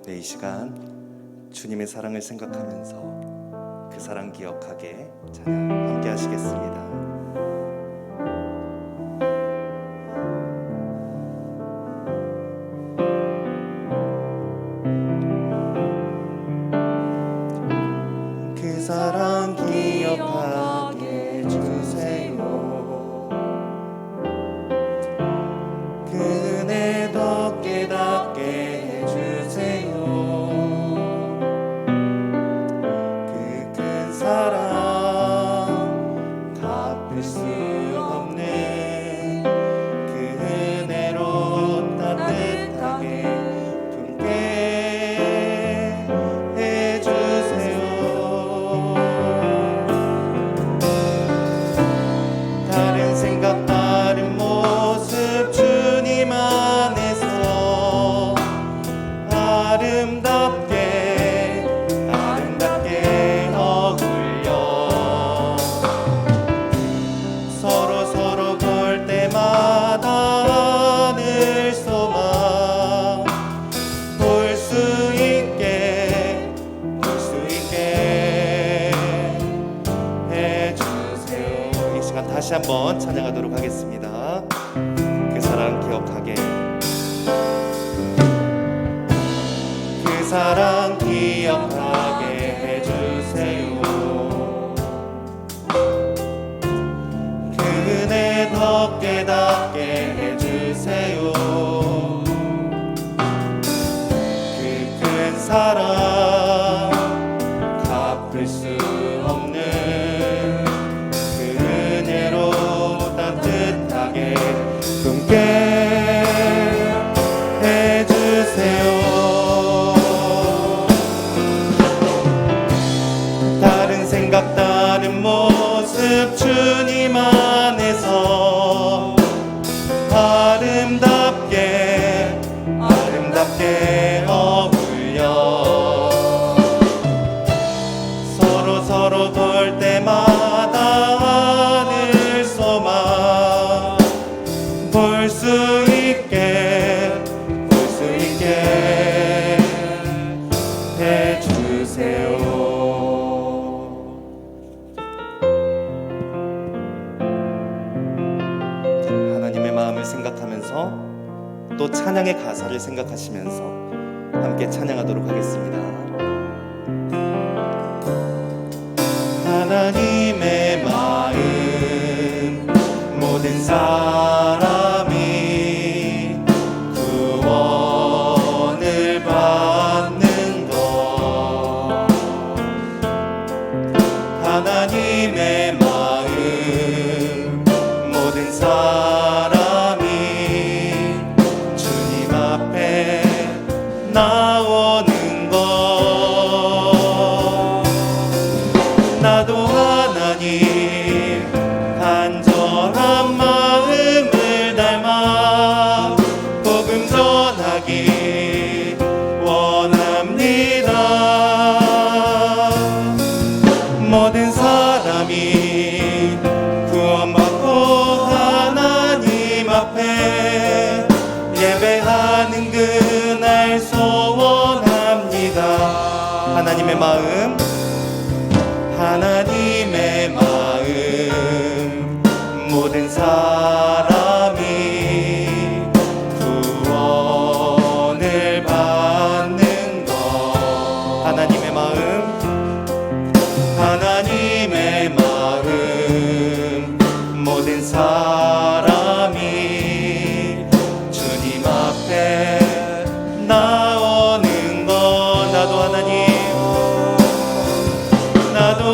이 시간 주님의 사랑을 생각하면서 그 사랑 기억하게 찬양 함께 하시겠습니다. 그 사랑 기억하게 해주세요. 그 은혜 더 깨닫게 해주세요. 그 큰 사랑 갚을 수 없는 그 은혜로 따뜻하게 품게 해주세요. 다른 생각 다른 모습 주님 안에서 아름답게 어울려 서로 볼 때마다 하늘 소망 볼 수 있게 해주세요. 이 시간 다시 한번 찬양하도록 하겠습니다. 그 사랑 기억하게, 그 사랑 기억하게 해주세요. 그 은혜 더 깨닫게 해주세요. 그 큰 사랑 갚을 수 없는 그 은혜로 따뜻하게 품게 해주세요. 다른 생각 다른 모습 주님 안에서 아름답게 어울려 서로 볼 때마다 하늘 소망 볼 수 있게 해주세요. 하나님의 마음을 생각하면서 또 찬양의 가사를 생각하시면서 함께 찬양하도록 하겠습니다. 하나님의 마음 모든 사람이 구원을 받는 것, 하나님의 마음 모든 사람이 주님 앞에 나오는 것, 나도 하나님 간절한 마음을 닮아 복음 전하기 원합니다. 모든 사람이 구원받고 하나님 앞에 예배하는 그날 소원합니다. 하나님의 마음 모든 사람이 구원을 받는 것, 하나님의 마음 모든 사람이 주님 앞에 나오는 것, 나도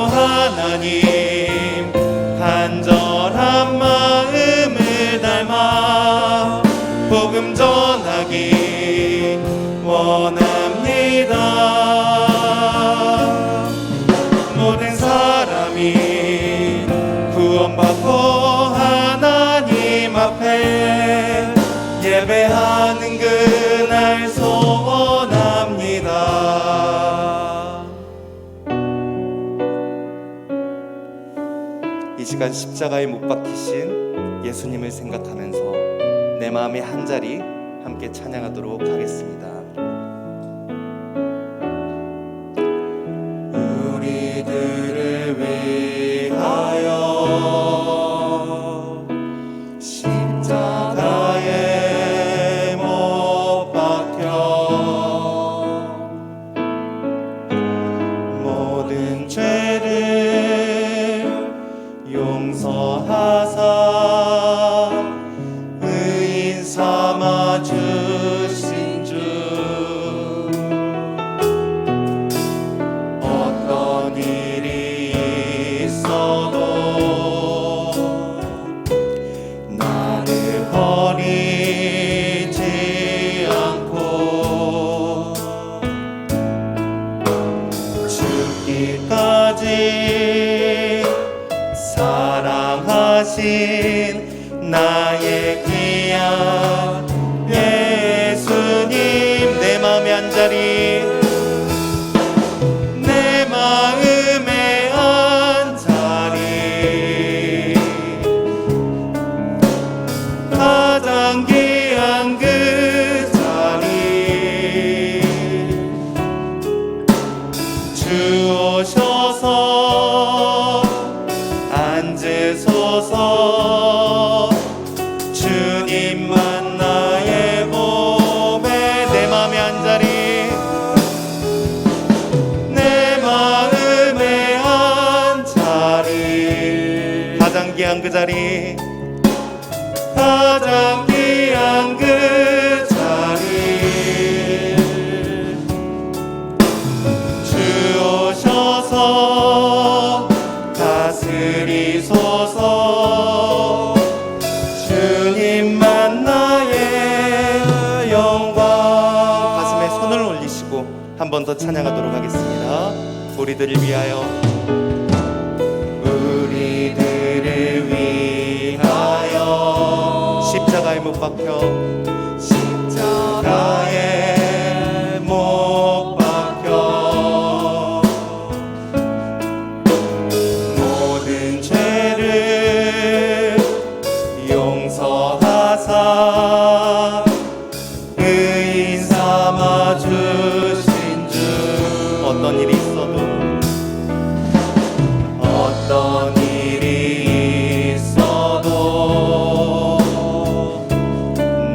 하나님 간절한 마음을 닮아 복음 전하기 원합니다. 모든 사람이 구원받고 하나님 앞에 예배하는 그날 소원합니다. 이 시간 십자가에 못 박히신 예수님을 생각하면서 내 마음의 한 자리 함께 찬양하도록 하겠습니다. 주신 주 어떤 일이 있어도 나를 버리지 않고 죽기까지 사랑하신 나의 귀한 예수님, 내 맘의 한자리, 내 마음의 한자리, 가장 귀한 그 자리, 주 오셔서 앉으소서. 주님만 나의 몸에, 내 맘의 한자리, 내 마음의 한자리, 가장 귀한 그 자리, 가장 귀한 그 자리, 주 오셔서 다스리소서. 주님만 나의 영광. 가슴에 손을 올리시고 한 번 더 찬양하도록 하겠습니다. 우리들을 위하여, 우리들을 위하여 십자가에 못 박혀, 십자가에 못 박혀 모든 죄를 용서하사 의인 삼아 주신 주. 어떤 일이 있어도, 어떤 일이 있어도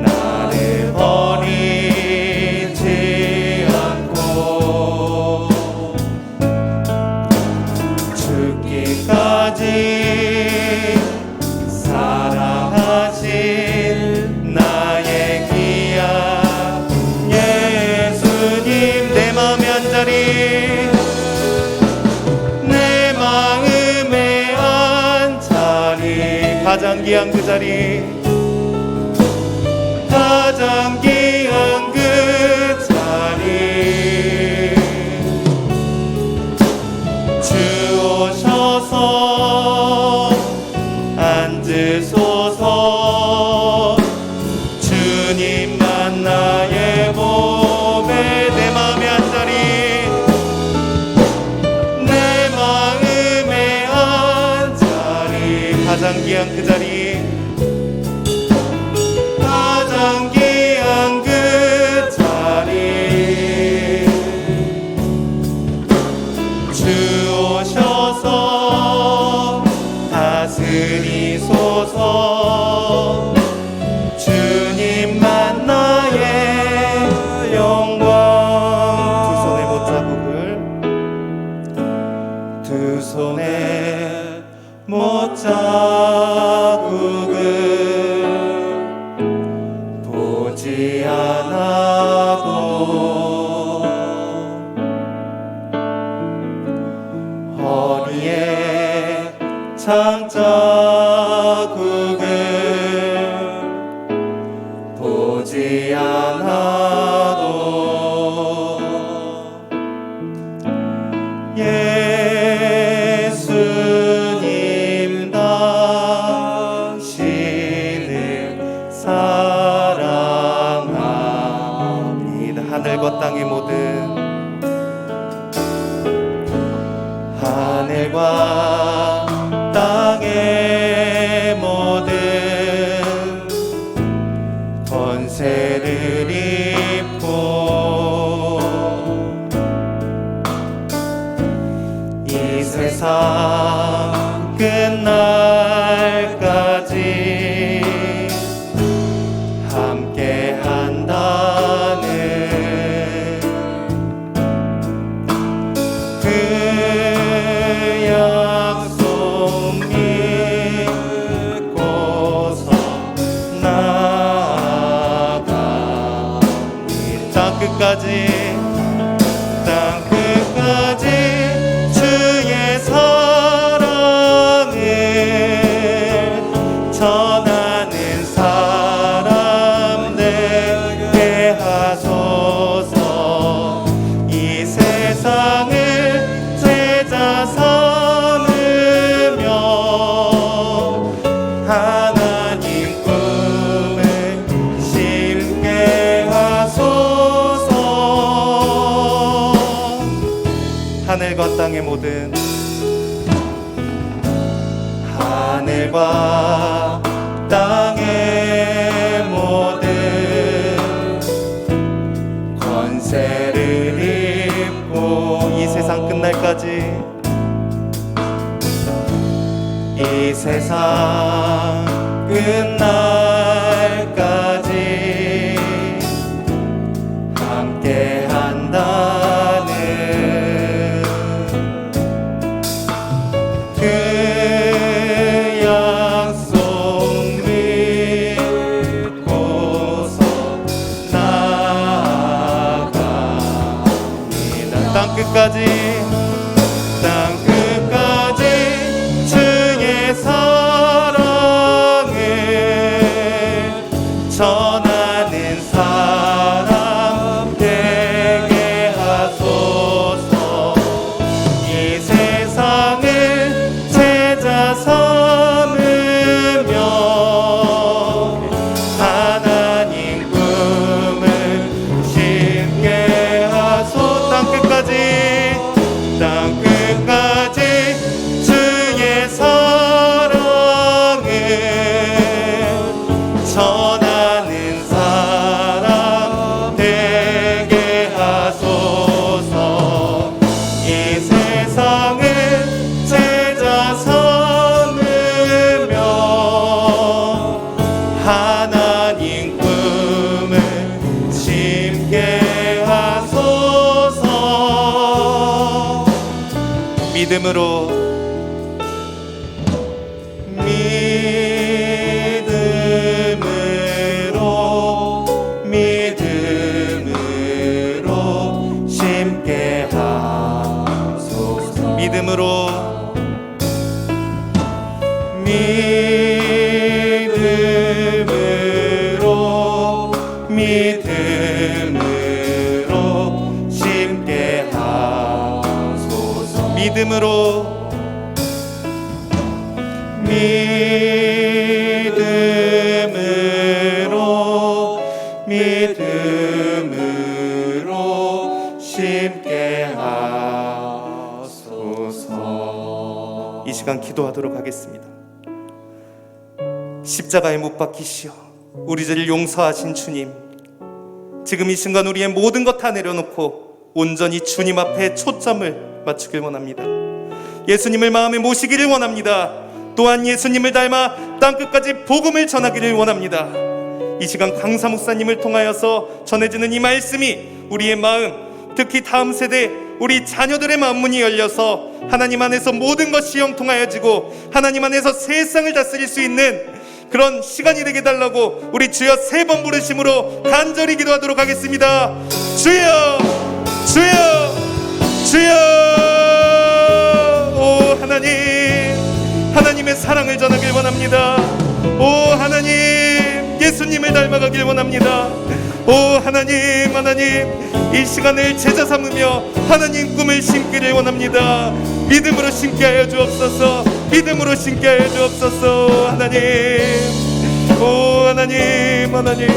나를 버리지 않고 죽기까지 사랑하신 나의 귀한 예수님, 내 맘의 한자리, 내 마음의 한자리, 가장 귀한 그 자리, 가장 귀한 그 자리, 주 오셔서 앉으소서. 주님만 나의 몸에, 내 맘의 한자리, 내 마음의 한자리, 가장 귀한 그 자리, 가장 귀한 그 자리, 주 오셔서 다스리소서. 주님만 나의 영광. 두 손에 못자국을, 두 손에 못자국을 보지 않아도 허리에 장자국을 보지 않아도 예수님 당신을 사랑합니다. 하늘과 땅의 모든, 하늘과 땅의 모든 권세를 입고 이 세상 끝날까지 함께 한다는 그 약속 믿고서 나아가 땅 끝까지 주의 사랑을 전하는 사람 되게 하소서. 이 세상을 제자 삼으며 하나님 꿈을 심게 하소서. 하늘과 땅의 모든 하늘과 땅의 모든 권세를 입고 이 세상 끝날까지 이 세상 끝날까지 함께 한다는 그 약속 믿고서 나아갑니다. 땅 끝까지 주의 사랑을 전하는 사람 되게 하소서. 이 세상을 제자 삼으며 하나님 꿈을 심게 하소서. 땅 끝까지 주의 사랑을 전하는 사람 되게 하소서. 이 세상을 제자 삼으며 하나님 꿈을 심게 하소서. 믿음으로 심게 하소서. 믿음으로 심게 하소서. 믿음으로 심게 하소서. 이 시간 기도하도록 하겠습니다. 십자가에 못 박히시어 우리들을 용서하신 주님, 지금 이 순간 우리의 모든 것 다 내려놓고 온전히 주님 앞에 초점을 맞추길 원합니다. 예수님을 마음에 모시기를 원합니다. 또한 예수님을 닮아 땅끝까지 복음을 전하기를 원합니다. 이 시간 강사 목사님을 통하여서 전해지는 이 말씀이 우리의 마음, 특히 다음 세대 우리 자녀들의 마음 문이 열려서 하나님 안에서 모든 것이 형통하여지고 하나님 안에서 세상을 다스릴 수 있는 그런 시간이 되게 달라고 우리 주여 3번 부르심으로 간절히 기도하도록 하겠습니다. 주여, 주여, 주여. 오 하나님, 하나님의 사랑을 전하길 원합니다. 오 하나님, 예수님을 닮아가길 원합니다. 오 하나님, 하나님, 이 시간을 제자 삼으며 하나님 꿈을 심기를 원합니다. 믿음으로 심게 하여 주옵소서. 믿음으로 심게 하여 주옵소서. 하나님, 오 하나님, 하나님.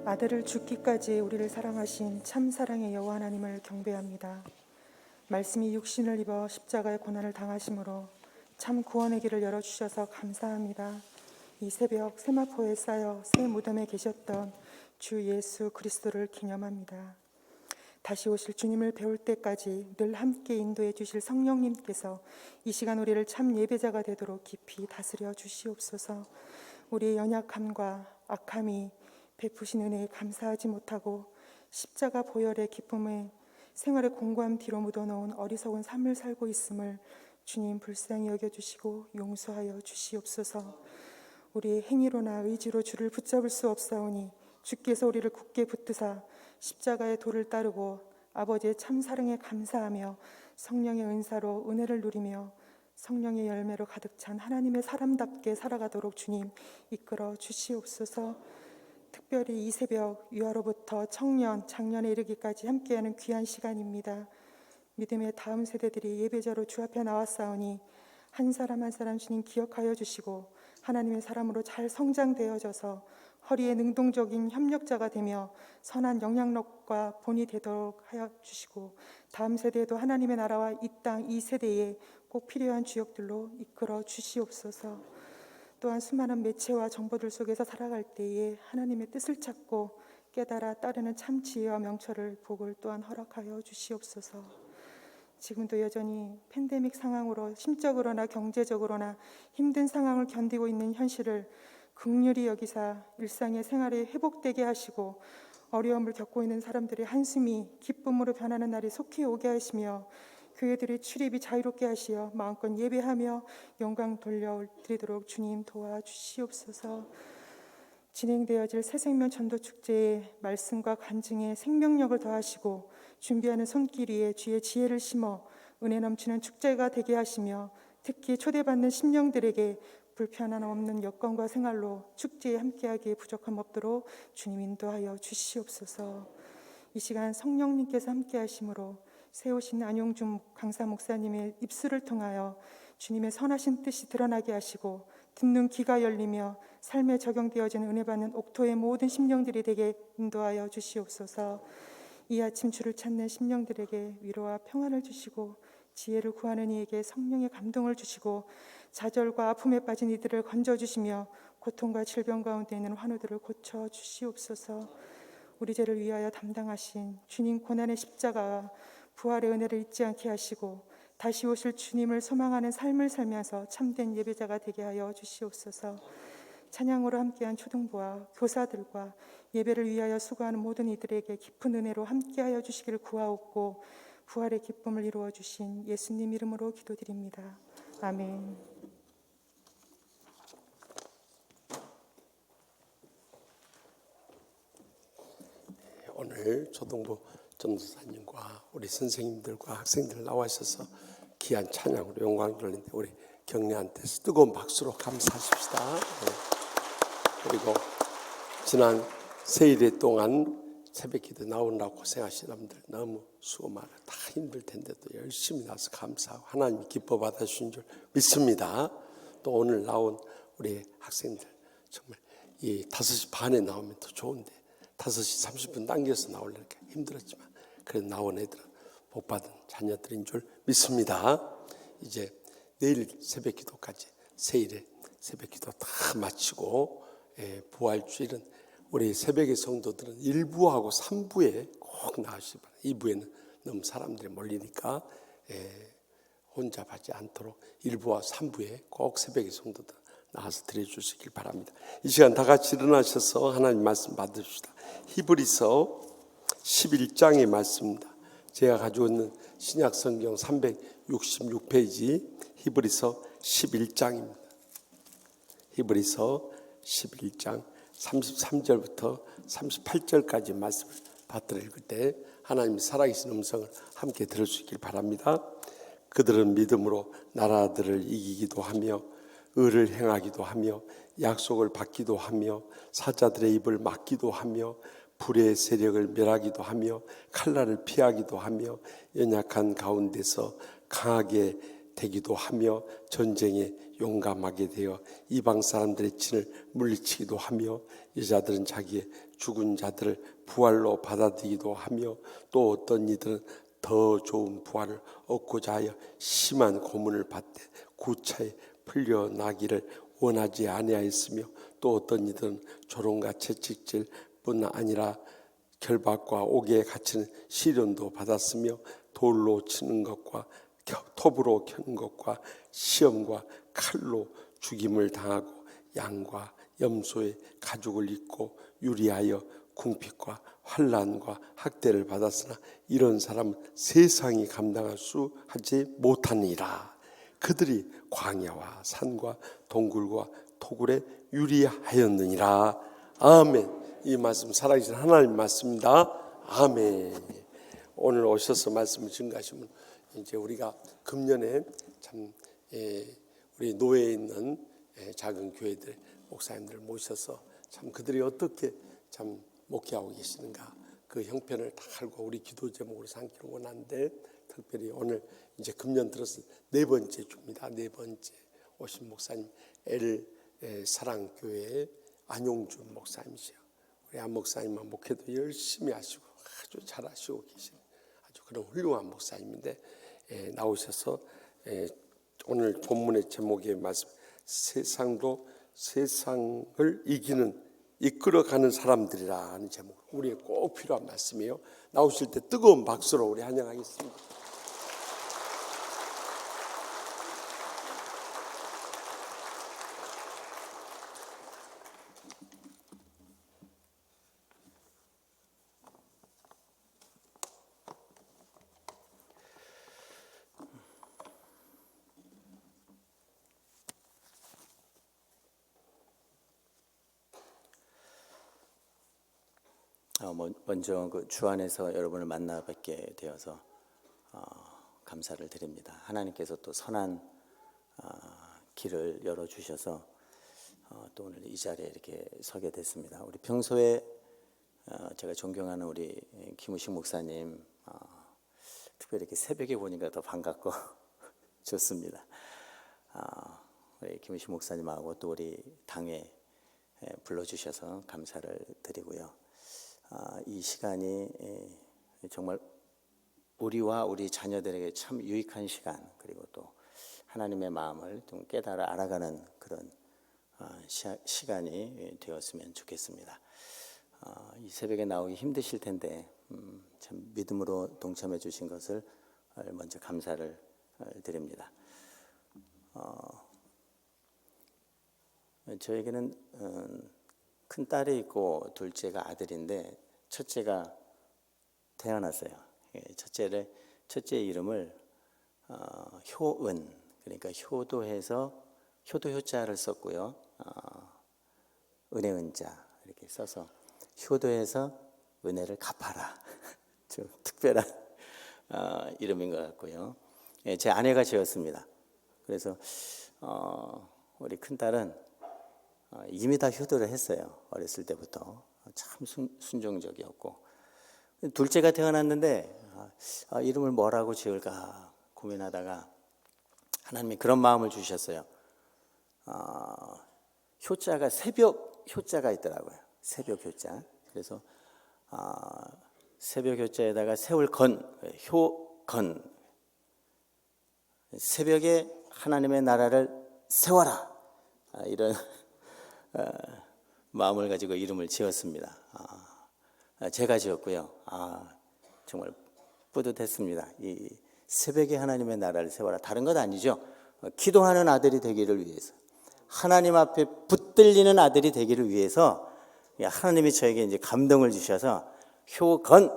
아들을 죽기까지 우리를 사랑하신 참 사랑의 여호와 하나님을 경배합니다. 말씀이 육신을 입어 십자가의 고난을 당하심으로 참 구원의 길을 열어주셔서 감사합니다. 이 새벽 세마포에 쌓여 새 무덤에 계셨던 주 예수 그리스도를 기념합니다. 다시 오실 주님을 배울 때까지 늘 함께 인도해 주실 성령님께서 이 시간 우리를 참 예배자가 되도록 깊이 다스려 주시옵소서. 우리의 연약함과 악함이 베푸신 은혜에 감사하지 못하고 십자가 보혈의 기쁨에 생활의 공고함 뒤로 묻어놓은 어리석은 삶을 살고 있음을 주님 불쌍히 여겨주시고 용서하여 주시옵소서. 우리의 행위로나 의지로 주를 붙잡을 수 없사오니 주께서 우리를 굳게 붙드사 십자가의 도를 따르고 아버지의 참 사랑에 감사하며 성령의 은사로 은혜를 누리며 성령의 열매로 가득 찬 하나님의 사람답게 살아가도록 주님 이끌어 주시옵소서. 특별히 이 새벽 유아로부터 청년, 장년에 이르기까지 함께하는 귀한 시간입니다. 믿음의 다음 세대들이 예배자로 주 앞에 나왔사오니 한 사람 한 사람 주님 기억하여 주시고 하나님의 사람으로 잘 성장되어져서 허리에 능동적인 협력자가 되며 선한 영향력과 본이 되도록 하여 주시고 다음 세대에도 하나님의 나라와 이 땅 이 세대에 꼭 필요한 주역들로 이끌어 주시옵소서. 또한 수많은 매체와 정보들 속에서 살아갈 때에 하나님의 뜻을 찾고 깨달아 따르는 참 지혜와 명철을 복을 또한 허락하여 주시옵소서. 지금도 여전히 팬데믹 상황으로 심적으로나 경제적으로나 힘든 상황을 견디고 있는 현실을 긍휼히 여기사 일상의 생활에 회복되게 하시고 어려움을 겪고 있는 사람들의 한숨이 기쁨으로 변하는 날이 속히 오게 하시며 교회들의 출입이 자유롭게 하시어 마음껏 예배하며 영광 돌려드리도록 주님 도와주시옵소서. 진행되어질 새생명 전도축제에 말씀과 간증에 생명력을 더하시고 준비하는 손길 위에 주의 지혜를 심어 은혜 넘치는 축제가 되게 하시며 특히 초대받는 심령들에게 불편함 없는 여건과 생활로 축제에 함께하기에 부족함 없도록 주님 인도하여 주시옵소서. 이 시간 성령님께서 함께하심으로 세우신 안용준 강사 목사님의 입술을 통하여 주님의 선하신 뜻이 드러나게 하시고 듣는 귀가 열리며 삶에 적용되어지는 은혜 받는 옥토의 모든 심령들이 되게 인도하여 주시옵소서. 이 아침 주를 찾는 심령들에게 위로와 평안을 주시고 지혜를 구하는 이에게 성령의 감동을 주시고 좌절과 아픔에 빠진 이들을 건져주시며 고통과 질병 가운데 있는 환우들을 고쳐 주시옵소서. 우리 죄를 위하여 담당하신 주님 고난의 십자가와 부활의 은혜를 잊지 않게 하시고 다시 오실 주님을 소망하는 삶을 살면서 참된 예배자가 되게 하여 주시옵소서. 찬양으로 함께한 초등부와 교사들과 예배를 위하여 수고하는 모든 이들에게 깊은 은혜로 함께하여 주시기를 구하옵고 부활의 기쁨을 이루어 주신 예수님 이름으로 기도드립니다. 아멘. 오늘 초등부 전도사님과 우리 선생님들과 학생들 나와 있어서 귀한 찬양으로 영광 돌리는데 우리 격려한테서 뜨거운 박수로 감사하십시다. 그리고 지난 세일회 동안 새벽기도 나오느라고 고생하신 분들 너무 수고 많아 다 힘들 텐데도 열심히 나와서 감사하고 하나님 기뻐 받아주신 줄 믿습니다. 또 오늘 나온 우리 학생들 정말 이 5시 반에 나오면 더 좋은데 5시 30분 당겨서 나오려니까 힘들었지만 그래도 나온 애들은 복받은 자녀들인 줄 믿습니다. 이제 내일 새벽기도까지 세일에 새벽기도 다 마치고 부활주일은 우리 새벽의 성도들은 1부하고 3부에 꼭 나가시기 바랍니다. 2부에는 너무 사람들이 몰리니까 혼자 받지 않도록 1부와 3부에 꼭 새벽의 성도들 나와서 드려주시길 바랍니다. 이 시간 다 같이 일어나셔서 하나님 말씀 받으십시다. 히브리서 11장의 말씀입니다. 제가 가지고 있는 신약성경 366페이지 히브리서 11장입니다. 히브리서 11장 33절부터 38절까지 말씀을 받들어 읽을 때 하나님 살아계신 음성을 함께 들을 수 있길 바랍니다. 그들은 믿음으로 나라들을 이기기도 하며 의를 행하기도 하며 약속을 받기도 하며 사자들의 입을 막기도 하며 불의 세력을 멸하기도 하며 칼날을 피하기도 하며 연약한 가운데서 강하게 되기도 하며 전쟁에 용감하게 되어 이방 사람들의 진을 물리치기도 하며 여자들은 자기의 죽은 자들을 부활로 받아들이기도 하며 또 어떤 이들은 더 좋은 부활을 얻고자 하여 심한 고문을 받되 구차히 풀려나기를 원하지 아니하였으며 또 어떤 이들은 조롱과 채찍질 뿐 아니라 결박과 옥에 갇히는 시련도 받았으며 돌로 치는 것과 톱으로 켜는 것과 시험과 칼로 죽임을 당하고 양과 염소의 가죽을 입고 유리하여 궁핍과 환난과 학대를 받았으나 이런 사람은 세상이 감당할 수 하지 못하니라. 그들이 광야와 산과 동굴과 토굴에 유리하였느니라. 아멘. 이 말씀 살아계신 하나님 말씀입니다. 아멘. 오늘 오셔서 말씀을 증거하시면 이제 우리가 금년에 참 우리 노예에 있는 작은 교회들 목사님들 모셔서 참 그들이 어떻게 참 목회하고 계시는가 그 형편을 다 알고 우리 기도 제목으로 삼기를 원하는데 특별히 오늘 이제 금년 들어서 네 번째 주입니다. 네 번째 오신 목사님 엘 사랑교회 안용준 목사님이시요. 우리 안 목사님만 목회도 열심히 하시고 아주 잘하시고 계신 아주 그런 훌륭한 목사님인데 나오셔서 오늘 본문의 제목의 말씀 세상도 세상을 이끌어가는 사람들이라 하는 제목 우리의 꼭 필요한 말씀이에요. 나오실 때 뜨거운 박수로 우리 환영하겠습니다. 먼저 그 주 안에서 여러분을 만나 뵙게 되어서 감사를 드립니다. 하나님께서 또 선한 길을 열어 주셔서 또 오늘 이 자리에 이렇게 서게 됐습니다. 우리 평소에 제가 존경하는 우리 김우식 목사님 특별히 이렇게 새벽에 보니까 더 반갑고 좋습니다. 우리 김우식 목사님하고 또 우리 당에 불러주셔서 감사를 드리고요. 이 시간이 정말 우리와 우리 자녀들에게 참 유익한 시간 그리고 또 하나님의 마음을 좀 깨달아 알아가는 그런 시간이 되었으면 좋겠습니다. 이 새벽에 나오기 힘드실 텐데 참 믿음으로 동참해 주신 것을 먼저 감사를 드립니다. 저에게는 큰 딸이 있고 둘째가 아들인데 첫째가 태어났어요. 첫째 이름을 효은 그러니까 효도해서 효자를 썼고요. 은혜은자 이렇게 써서 효도해서 은혜를 갚아라. 좀 특별한 이름인 것 같고요. 제 아내가 지었습니다. 그래서 우리 큰 딸은 이미 다 효도를 했어요. 어렸을 때부터 참 순종적이었고 둘째가 태어났는데 이름을 뭐라고 지을까 고민하다가 하나님이 그런 마음을 주셨어요. 효자가 새벽 효자가 있더라고요. 새벽 효자. 그래서 새벽 효자에다가 세울 효건 새벽에 하나님의 나라를 세워라 이런 마음을 가지고 이름을 지었습니다. 제가 지었고요. 정말 뿌듯했습니다. 이 새벽에 하나님의 나라를 세워라. 다른 것 아니죠. 기도하는 아들이 되기를 위해서, 하나님 앞에 붙들리는 아들이 되기를 위해서 하나님이 저에게 이제 감동을 주셔서 효건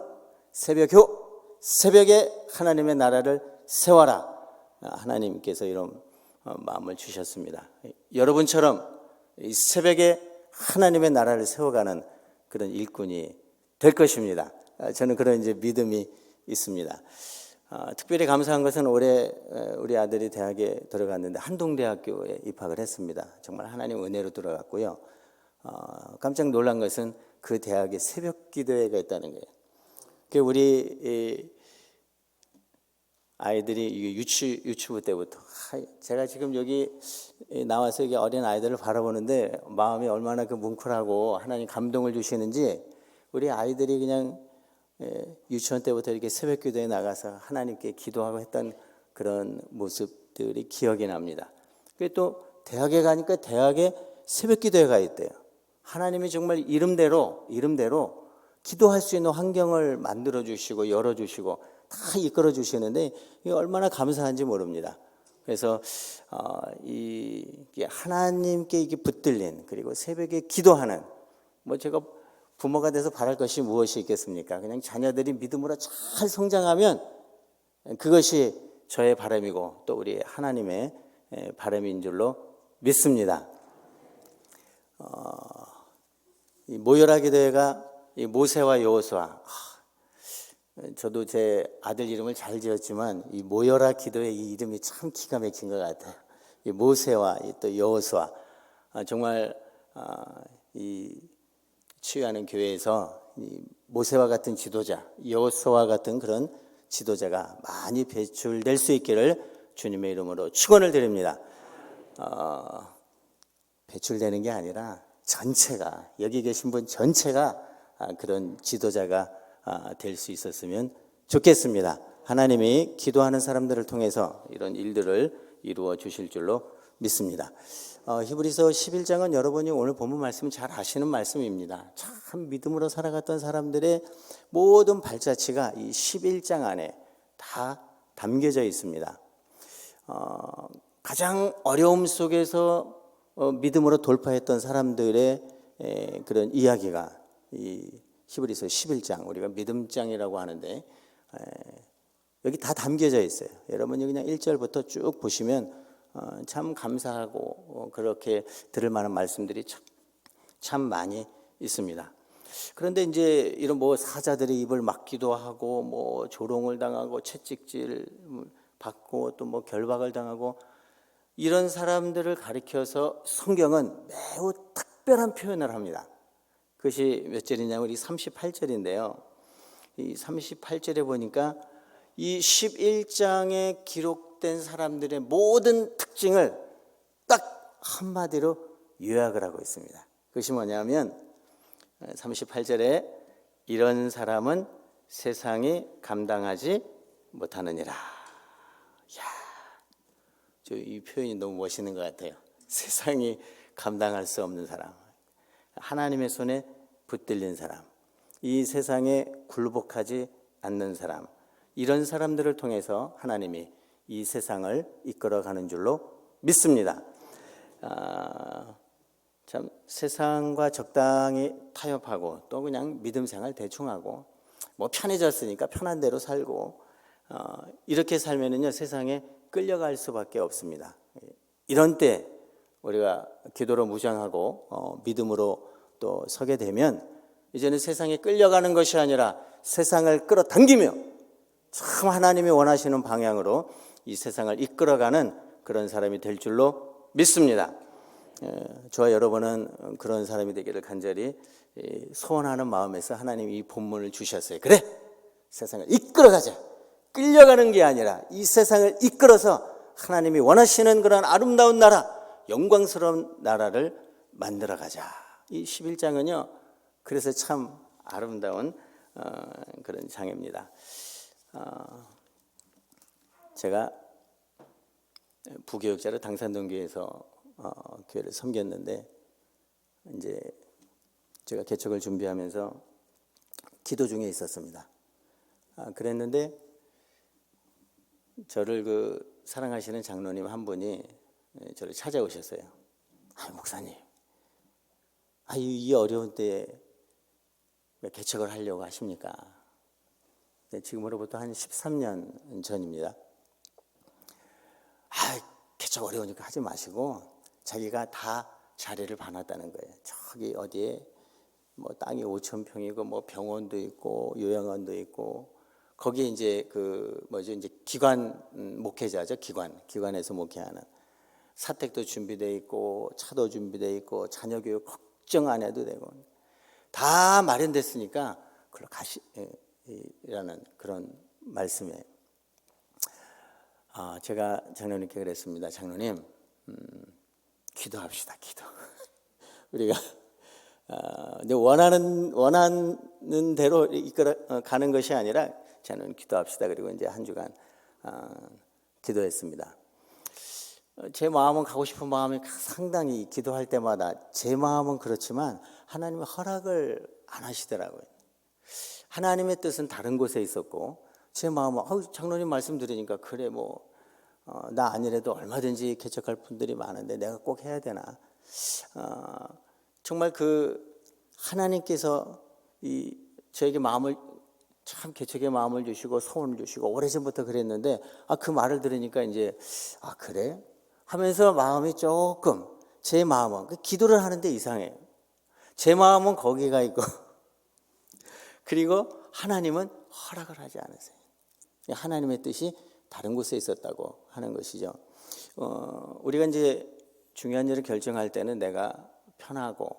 새벽에 하나님의 나라를 세워라. 하나님께서 이런 마음을 주셨습니다. 여러분처럼 이 새벽에 하나님의 나라를 세워가는 그런 일꾼이 될 것입니다. 저는 그런 이제 믿음이 있습니다. 특별히 감사한 것은 올해 우리 아들이 대학에 들어갔는데 한동대학교에 입학을 했습니다. 정말 하나님 은혜로 들어갔고요. 깜짝 놀란 것은 그 대학에 새벽 기도회가 있다는 거예요. 우리 아이들이 유치부 때부터 제가 지금 여기 나와서 이게 어린 아이들을 바라보는데 마음이 얼마나 그 뭉클하고 하나님 감동을 주시는지 우리 아이들이 그냥 유치원 때부터 이렇게 새벽 기도에 나가서 하나님께 기도하고 했던 그런 모습들이 기억이 납니다. 그리고 또 대학에 가니까 대학에 새벽 기도에 가 있대요. 하나님이 정말 이름대로 기도할 수 있는 환경을 만들어 주시고 열어 주시고 다 이끌어 주시는데 이게 얼마나 감사한지 모릅니다. 그래서 이 하나님께 이게 붙들린 그리고 새벽에 기도하는 뭐 제가 부모가 돼서 바랄 것이 무엇이 있겠습니까? 그냥 자녀들이 믿음으로 잘 성장하면 그것이 저의 바람이고 또 우리 하나님의 바람인 줄로 믿습니다. 이 모여라 기도회가 이 모세와 여호수아, 저도 제 아들 이름을 잘 지었지만 이 모여라 기도회 이 이름이 참 기가 막힌 것 같아요. 이 모세와 또 여호수아, 정말 이 치유하는 교회에서 이 모세와 같은 지도자, 여호수아와 같은 그런 지도자가 많이 배출될 수 있기를 주님의 이름으로 축원을 드립니다. 배출되는 게 아니라 전체가, 여기 계신 분 전체가 그런 지도자가 될 수 있었으면 좋겠습니다. 하나님이 기도하는 사람들을 통해서 이런 일들을 이루어 주실 줄로 믿습니다. 히브리서 11장은 여러분이 오늘 본문 말씀 잘 아시는 말씀입니다. 참 믿음으로 살아갔던 사람들의 모든 발자취가 이 11장 안에 다 담겨져 있습니다. 가장 어려움 속에서 믿음으로 돌파했던 사람들의 그런 이야기가 이 히브리서 11장, 우리가 믿음장이라고 하는데 여기 다 담겨져 있어요. 여러분이 그냥 1절부터 쭉 보시면 참 감사하고 그렇게 들을 만한 말씀들이 참 많이 있습니다. 그런데 이제 이런 뭐 사자들의 입을 막기도 하고 뭐 조롱을 당하고 채찍질 받고 또 뭐 결박을 당하고 이런 사람들을 가리켜서 성경은 매우 특별한 표현을 합니다. 그것이 몇 절이냐면 우리 38절인데요. 이 38절에 보니까 이 11장에 기록된 사람들의 모든 특징을 딱 한마디로 요약을 하고 있습니다. 그것이 뭐냐면 38절에 이런 사람은 세상이 감당하지 못하느니라. 이 표현이 너무 멋있는 것 같아요. 세상이 감당할 수 없는 사람, 하나님의 손에 붙들린 사람, 이 세상에 굴복하지 않는 사람, 이런 사람들을 통해서 하나님이 이 세상을 이끌어가는 줄로 믿습니다. 참 세상과 적당히 타협하고 또 그냥 믿음 생활 대충 하고 뭐 편해졌으니까 편한 대로 살고 이렇게 살면은요 세상에 끌려갈 수밖에 없습니다. 이런 때 우리가 기도로 무장하고 믿음으로 또 서게 되면 이제는 세상에 끌려가는 것이 아니라 세상을 끌어당기며 참 하나님이 원하시는 방향으로 이 세상을 이끌어가는 그런 사람이 될 줄로 믿습니다. 저와 여러분은 그런 사람이 되기를 간절히 소원하는 마음에서 하나님이 이 본문을 주셨어요. 그래, 세상을 이끌어가자. 끌려가는 게 아니라 이 세상을 이끌어서 하나님이 원하시는 그런 아름다운 나라, 영광스러운 나라를 만들어가자. 이 11장은요 그래서 참 아름다운 그런 장입니다. 제가 부교육자로 당산동교회에서 교회를 섬겼는데 이제 제가 개척을 준비하면서 기도 중에 있었습니다. 그랬는데 저를 사랑하시는 장로님 한 분이 저를 찾아오셨어요. 목사님, 이 어려운 때에 개척을 하려고 하십니까? 지금으로부터 한 13년 전입니다. 개척 어려우니까 하지 마시고 자기가 다 자리를 봐놨다는 거예요. 저기 어디에 뭐 땅이 5,000평이고 뭐 병원도 있고 요양원도 있고 거기에 이제 이제 기관 목회자죠. 기관에서 목회하는 사택도 준비되어 있고 차도 준비되어 있고 자녀 교육 걱정 안 해도 되고 다 마련됐으니까 그걸로 가시라는 그런 말씀에 제가 장로님께 그랬습니다. 장로님, 기도합시다. 기도. 우리가 근데 원하는 대로 이끌어 가는 것이 아니라 저는 기도합시다. 그리고 이제 한 주간 기도했습니다. 제 마음은 가고 싶은 마음이 상당히 기도할 때마다 제 마음은 그렇지만 하나님의 허락을 안 하시더라고요. 하나님의 뜻은 다른 곳에 있었고 제 마음은 장로님 말씀 들으니까 그래 나 아니래도 얼마든지 개척할 분들이 많은데 내가 꼭 해야 되나. 정말 그 하나님께서 저에게 마음을 참 개척의 마음을 주시고 소원을 주시고 오래전부터 그랬는데 그 말을 들으니까 이제 그래? 하면서 마음이 조금 제 마음은 기도를 하는데 이상해요. 제 마음은 거기가 있고 그리고 하나님은 허락을 하지 않으세요. 하나님의 뜻이 다른 곳에 있었다고 하는 것이죠. 우리가 이제 중요한 일을 결정할 때는 내가 편하고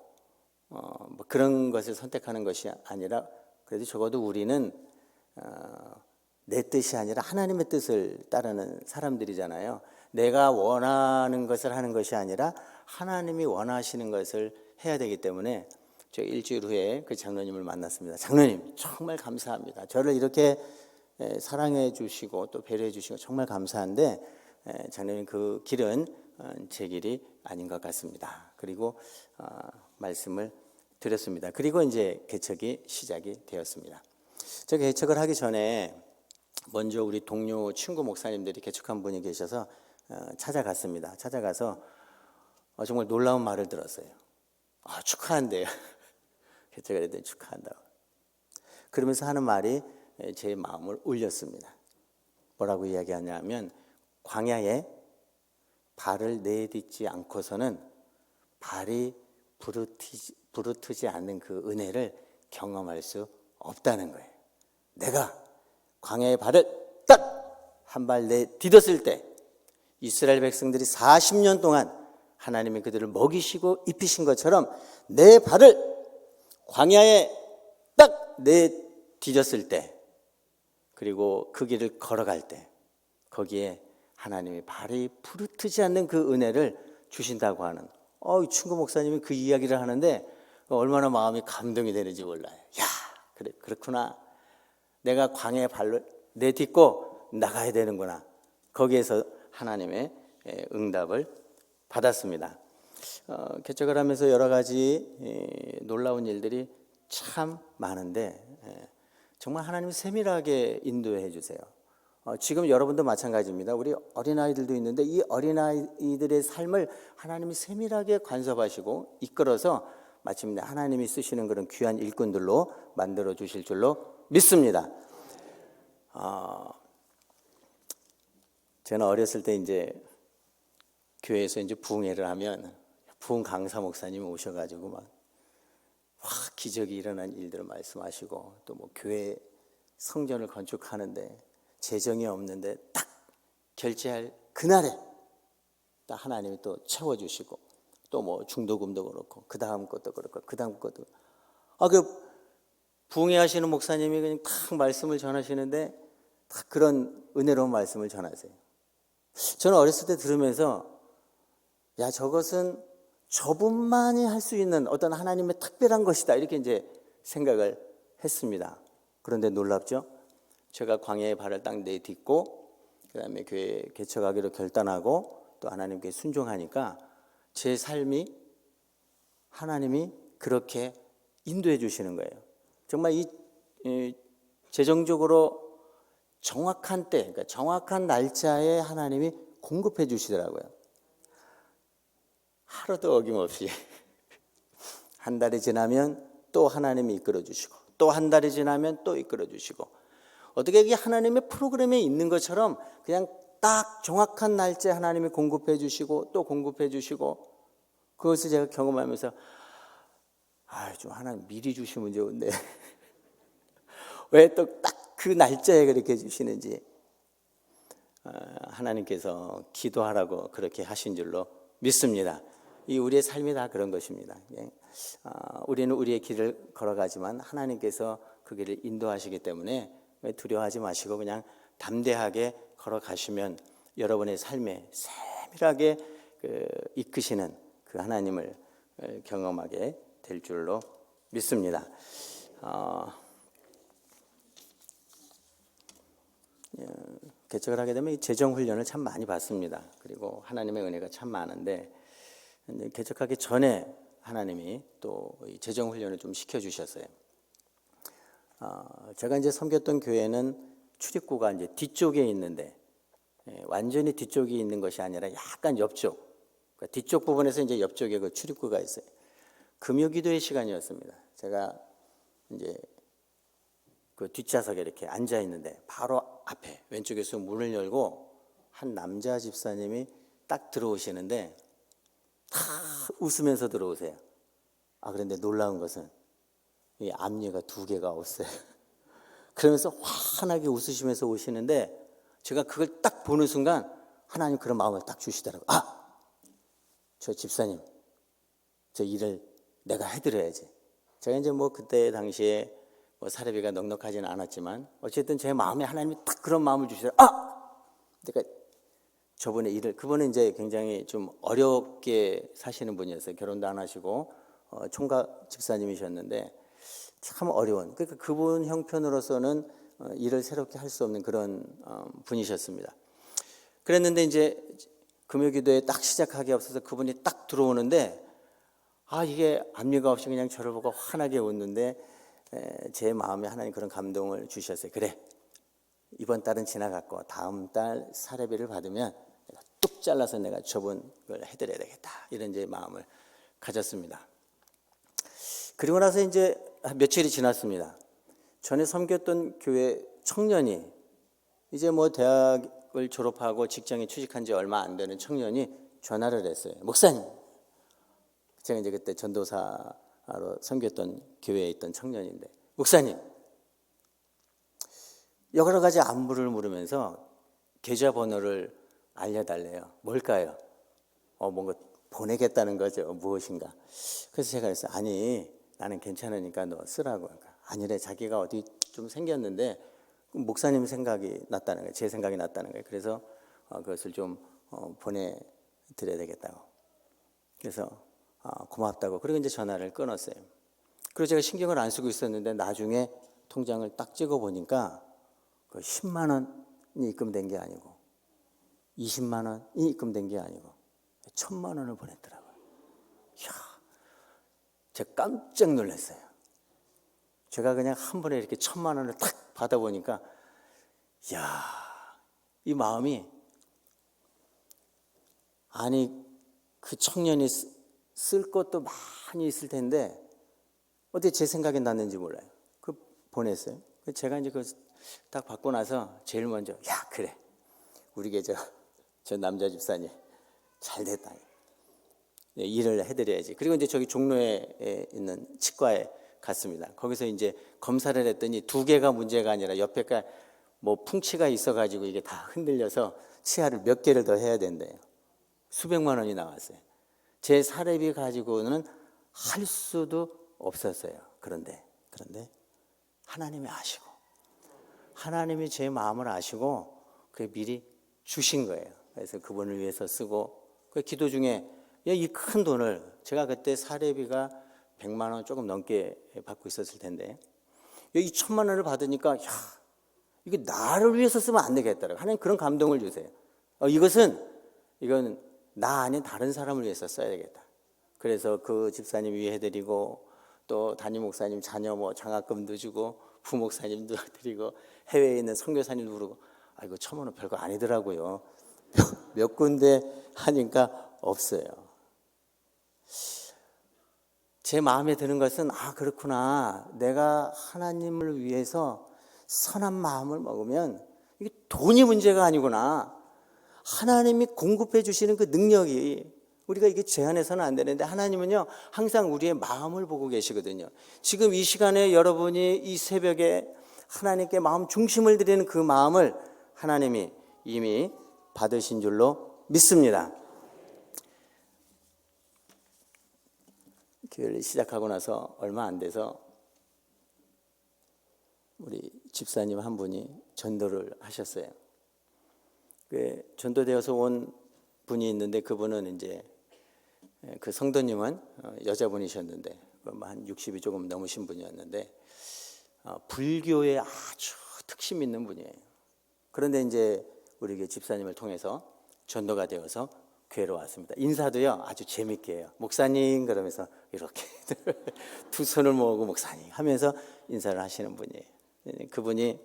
그런 것을 선택하는 것이 아니라 그래도 적어도 우리는 내 뜻이 아니라 하나님의 뜻을 따르는 사람들이잖아요. 내가 원하는 것을 하는 것이 아니라 하나님이 원하시는 것을 해야 되기 때문에 저 일주일 후에 그 장로님을 만났습니다. 장로님 정말 감사합니다. 저를 이렇게 사랑해 주시고 또 배려해 주시고 정말 감사한데 장로님 그 길은 제 길이 아닌 것 같습니다. 그리고 말씀을 드렸습니다. 그리고 이제 개척이 시작이 되었습니다. 제가 개척을 하기 전에 먼저 우리 동료 친구 목사님들이 개척한 분이 계셔서 찾아갔습니다. 찾아가서 정말 놀라운 말을 들었어요. 축하한대요. 개척을 했더니 축하한다고. 그러면서 하는 말이 제 마음을 울렸습니다. 뭐라고 이야기하냐면 광야에 발을 내딛지 않고서는 발이 부르트지 않는 그 은혜를 경험할 수 없다는 거예요. 내가 광야의 발을 딱 한 발 내딛었을 때 이스라엘 백성들이 40년 동안 하나님이 그들을 먹이시고 입히신 것처럼 내 발을 광야에 딱 내딛었을 때 그리고 그 길을 걸어갈 때 거기에 하나님이 발이 부르트지 않는 그 은혜를 주신다고 하는 이 친구 목사님이 그 이야기를 하는데 얼마나 마음이 감동이 되는지 몰라요. 그래 그렇구나. 내가 광야에 발을 내딛고 나가야 되는구나. 거기에서 하나님의 응답을 받았습니다. 개척을 하면서 여러 가지 놀라운 일들이 참 많은데 정말 하나님이 세밀하게 인도해 주세요. 지금 여러분도 마찬가지입니다. 우리 어린아이들도 있는데 이 어린아이들의 삶을 하나님이 세밀하게 간섭하시고 이끌어서 마침내 하나님이 쓰시는 그런 귀한 일꾼들로 만들어 주실 줄로 믿습니다. 저는 어렸을 때 이제 교회에서 이제 부흥회를 하면 부흥 강사 목사님이 오셔가지고 막 기적이 일어난 일들을 말씀하시고 또 교회 성전을 건축하는데 재정이 없는데 딱 결제할 그날에 딱 하나님이 또 채워주시고 또 중도금도 그렇고 그 다음 것도 그렇고 그 다음 것도 그 부흥회 하시는 목사님이 그냥 딱 말씀을 전하시는데 딱 그런 은혜로운 말씀을 전하세요. 저는 어렸을 때 들으면서 저것은 저분만이 할 수 있는 어떤 하나님의 특별한 것이다 이렇게 이제 생각을 했습니다. 그런데 놀랍죠? 제가 광야의 발을 딱 내딛고 그다음에 교회 개척하기로 결단하고 또 하나님께 순종하니까 제 삶이 하나님이 그렇게 인도해 주시는 거예요. 정말 이 재정적으로 정확한 때, 그러니까 정확한 날짜에 하나님이 공급해 주시더라고요. 하루도 어김없이 한 달이 지나면 또 하나님이 이끌어 주시고 또 한 달이 지나면 또 이끌어 주시고 어떻게 이게 하나님의 프로그램에 있는 것처럼 그냥 딱 정확한 날짜에 하나님이 공급해 주시고 또 공급해 주시고 그것을 제가 경험하면서 좀 하나님 미리 주시면 좋은데 왜 또 딱 그 날짜에 그렇게 해주시는지 하나님께서 기도하라고 그렇게 하신 줄로 믿습니다. 이 우리의 삶이 다 그런 것입니다. 우리는 우리의 길을 걸어가지만 하나님께서 그 길을 인도하시기 때문에 두려워하지 마시고 그냥 담대하게 걸어가시면 여러분의 삶에 세밀하게 이끄시는 그 하나님을 경험하게 될 줄로 믿습니다. 개척을 하게 되면 이 재정 훈련을 참 많이 받습니다. 그리고 하나님의 은혜가 참 많은데 개척하기 전에 하나님이 또 이 재정 훈련을 좀 시켜주셨어요. 제가 이제 섬겼던 교회는 출입구가 이제 뒤쪽에 있는데 완전히 뒤쪽에 있는 것이 아니라 약간 옆쪽, 그러니까 뒤쪽 부분에서 이제 옆쪽에 그 출입구가 있어요. 금요기도의 시간이었습니다. 제가 이제 그 뒷좌석에 이렇게 앉아 있는데 바로 앞에 왼쪽에서 문을 열고 한 남자 집사님이 딱 들어오시는데 다 웃으면서 들어오세요. 그런데 놀라운 것은 이 앞니가 2개가 없어요. 그러면서 환하게 웃으시면서 오시는데 제가 그걸 딱 보는 순간 하나님 그런 마음을 딱 주시더라고요. 저 집사님, 저 일을 내가 해드려야지. 제가 이제 뭐 그때 당시에 뭐 사례비가 넉넉하지는 않았지만 어쨌든 제 마음에 하나님이 딱 그런 마음을 주시더라고요. 그러니까 저분의 일을, 그분은 이제 굉장히 좀 어렵게 사시는 분이었어요. 결혼도 안 하시고 총각 집사님이셨는데 참 어려운, 그러니까 그분 형편으로서는 일을 새롭게 할 수 없는 그런 분이셨습니다. 그랬는데 이제 금요기도에 딱 시작하기 앞서서 그분이 딱 들어오는데 이게 앞니가 없이 그냥 저를 보고 환하게 웃는데 제 마음에 하나님 그런 감동을 주셨어요. 그래, 이번 달은 지나갔고 다음 달 사례비를 받으면 내가 뚝 잘라서 내가 저분 걸 해드려야 되겠다, 이런 제 마음을 가졌습니다. 그리고 나서 이제 며칠이 지났습니다. 전에 섬겼던 교회 청년이 이제 뭐 대학을 졸업하고 직장에 취직한 지 얼마 안 되는 청년이 전화를 했어요. 목사님, 제가 이제 그때 전도사로 섬겼던 교회에 있던 청년인데, 목사님, 여러 가지 안부를 물으면서 계좌번호를 알려달래요. 뭘까요? 뭔가 보내겠다는 거죠. 무엇인가. 그래서 제가 그랬어요. 아니, 나는 괜찮으니까 너 쓰라고. 아니래, 자기가 어디 좀 생겼는데 목사님 생각이 났다는 거예요. 제 생각이 났다는 거예요. 그래서 그것을 좀 보내드려야 되겠다고. 그래서 고맙다고. 그리고 이제 전화를 끊었어요. 그리고 제가 신경을 안 쓰고 있었는데 나중에 통장을 딱 찍어 보니까 그 10만 원이 입금된 게 아니고 20만 원이 입금된 게 아니고 1,000만 원을 보냈더라고요. 이야, 제가 깜짝 놀랐어요. 제가 그냥 한 번에 이렇게 1,000만 원을 탁 받아보니까, 이야, 이 마음이, 아니, 그 청년이 쓸 것도 많이 있을 텐데 어떻게 제 생각이 났는지 몰라요. 그 보냈어요. 제가 이제 그 딱 받고 나서 제일 먼저, 야, 그래, 우리 저 남자 집사님 잘 됐다. 일을 해드려야지. 그리고 이제 저기 종로에 있는 치과에 갔습니다. 거기서 이제 검사를 했더니 2개가 문제가 아니라 옆에가 뭐 풍치가 있어가지고 이게 다 흔들려서 치아를 몇 개를 더 해야 된대요. 수백만 원이 나왔어요. 제 사례비 가지고는 할 수도 없었어요. 그런데 하나님이 아시고, 하나님이 제 마음을 아시고 그 미리 주신 거예요. 그래서 그분을 위해서 쓰고, 그 기도 중에 이 큰 돈을, 제가 그때 사례비가 100만 원 조금 넘게 받고 있었을 텐데 여기 1,000만 원을 받으니까, 야, 이거 나를 위해서 쓰면 안 되겠더라고요. 하나님 그런 감동을 주세요. 이건 나 아닌 다른 사람을 위해서 써야 되겠다. 그래서 그 집사님 위해 해드리고, 또 담임 목사님 자녀 뭐 장학금도 주고, 부목사님도 드리고, 해외에 있는 선교사님도 부르고. 이거 1,000만 원 별거 아니더라고요. 몇 군데 하니까 없어요. 제 마음에 드는 것은, 그렇구나, 내가 하나님을 위해서 선한 마음을 먹으면 이게 돈이 문제가 아니구나. 하나님이 공급해 주시는 그 능력이, 우리가 이게 제한해서는 안 되는데 하나님은요 항상 우리의 마음을 보고 계시거든요. 지금 이 시간에 여러분이 이 새벽에 하나님께 마음 중심을 드리는 그 마음을 하나님이 이미 받으신 줄로 믿습니다. 교회를 시작하고 나서 얼마 안 돼서 우리 집사님 한 분이 전도를 하셨어요. 그 전도되어서 온 분이 있는데, 그분은 이제 그 성도님은 여자분이셨는데 한 60이 조금 넘으신 분이었는데 불교에 아주 특심 있는 분이에요. 그런데 이제 우리 집사님을 통해서 전도가 되어서 교회로 왔습니다. 인사도요 아주 재밌게 해요. 목사님 그러면서 이렇게 두 손을 모으고 목사님 하면서 인사를 하시는 분이에요. 그분이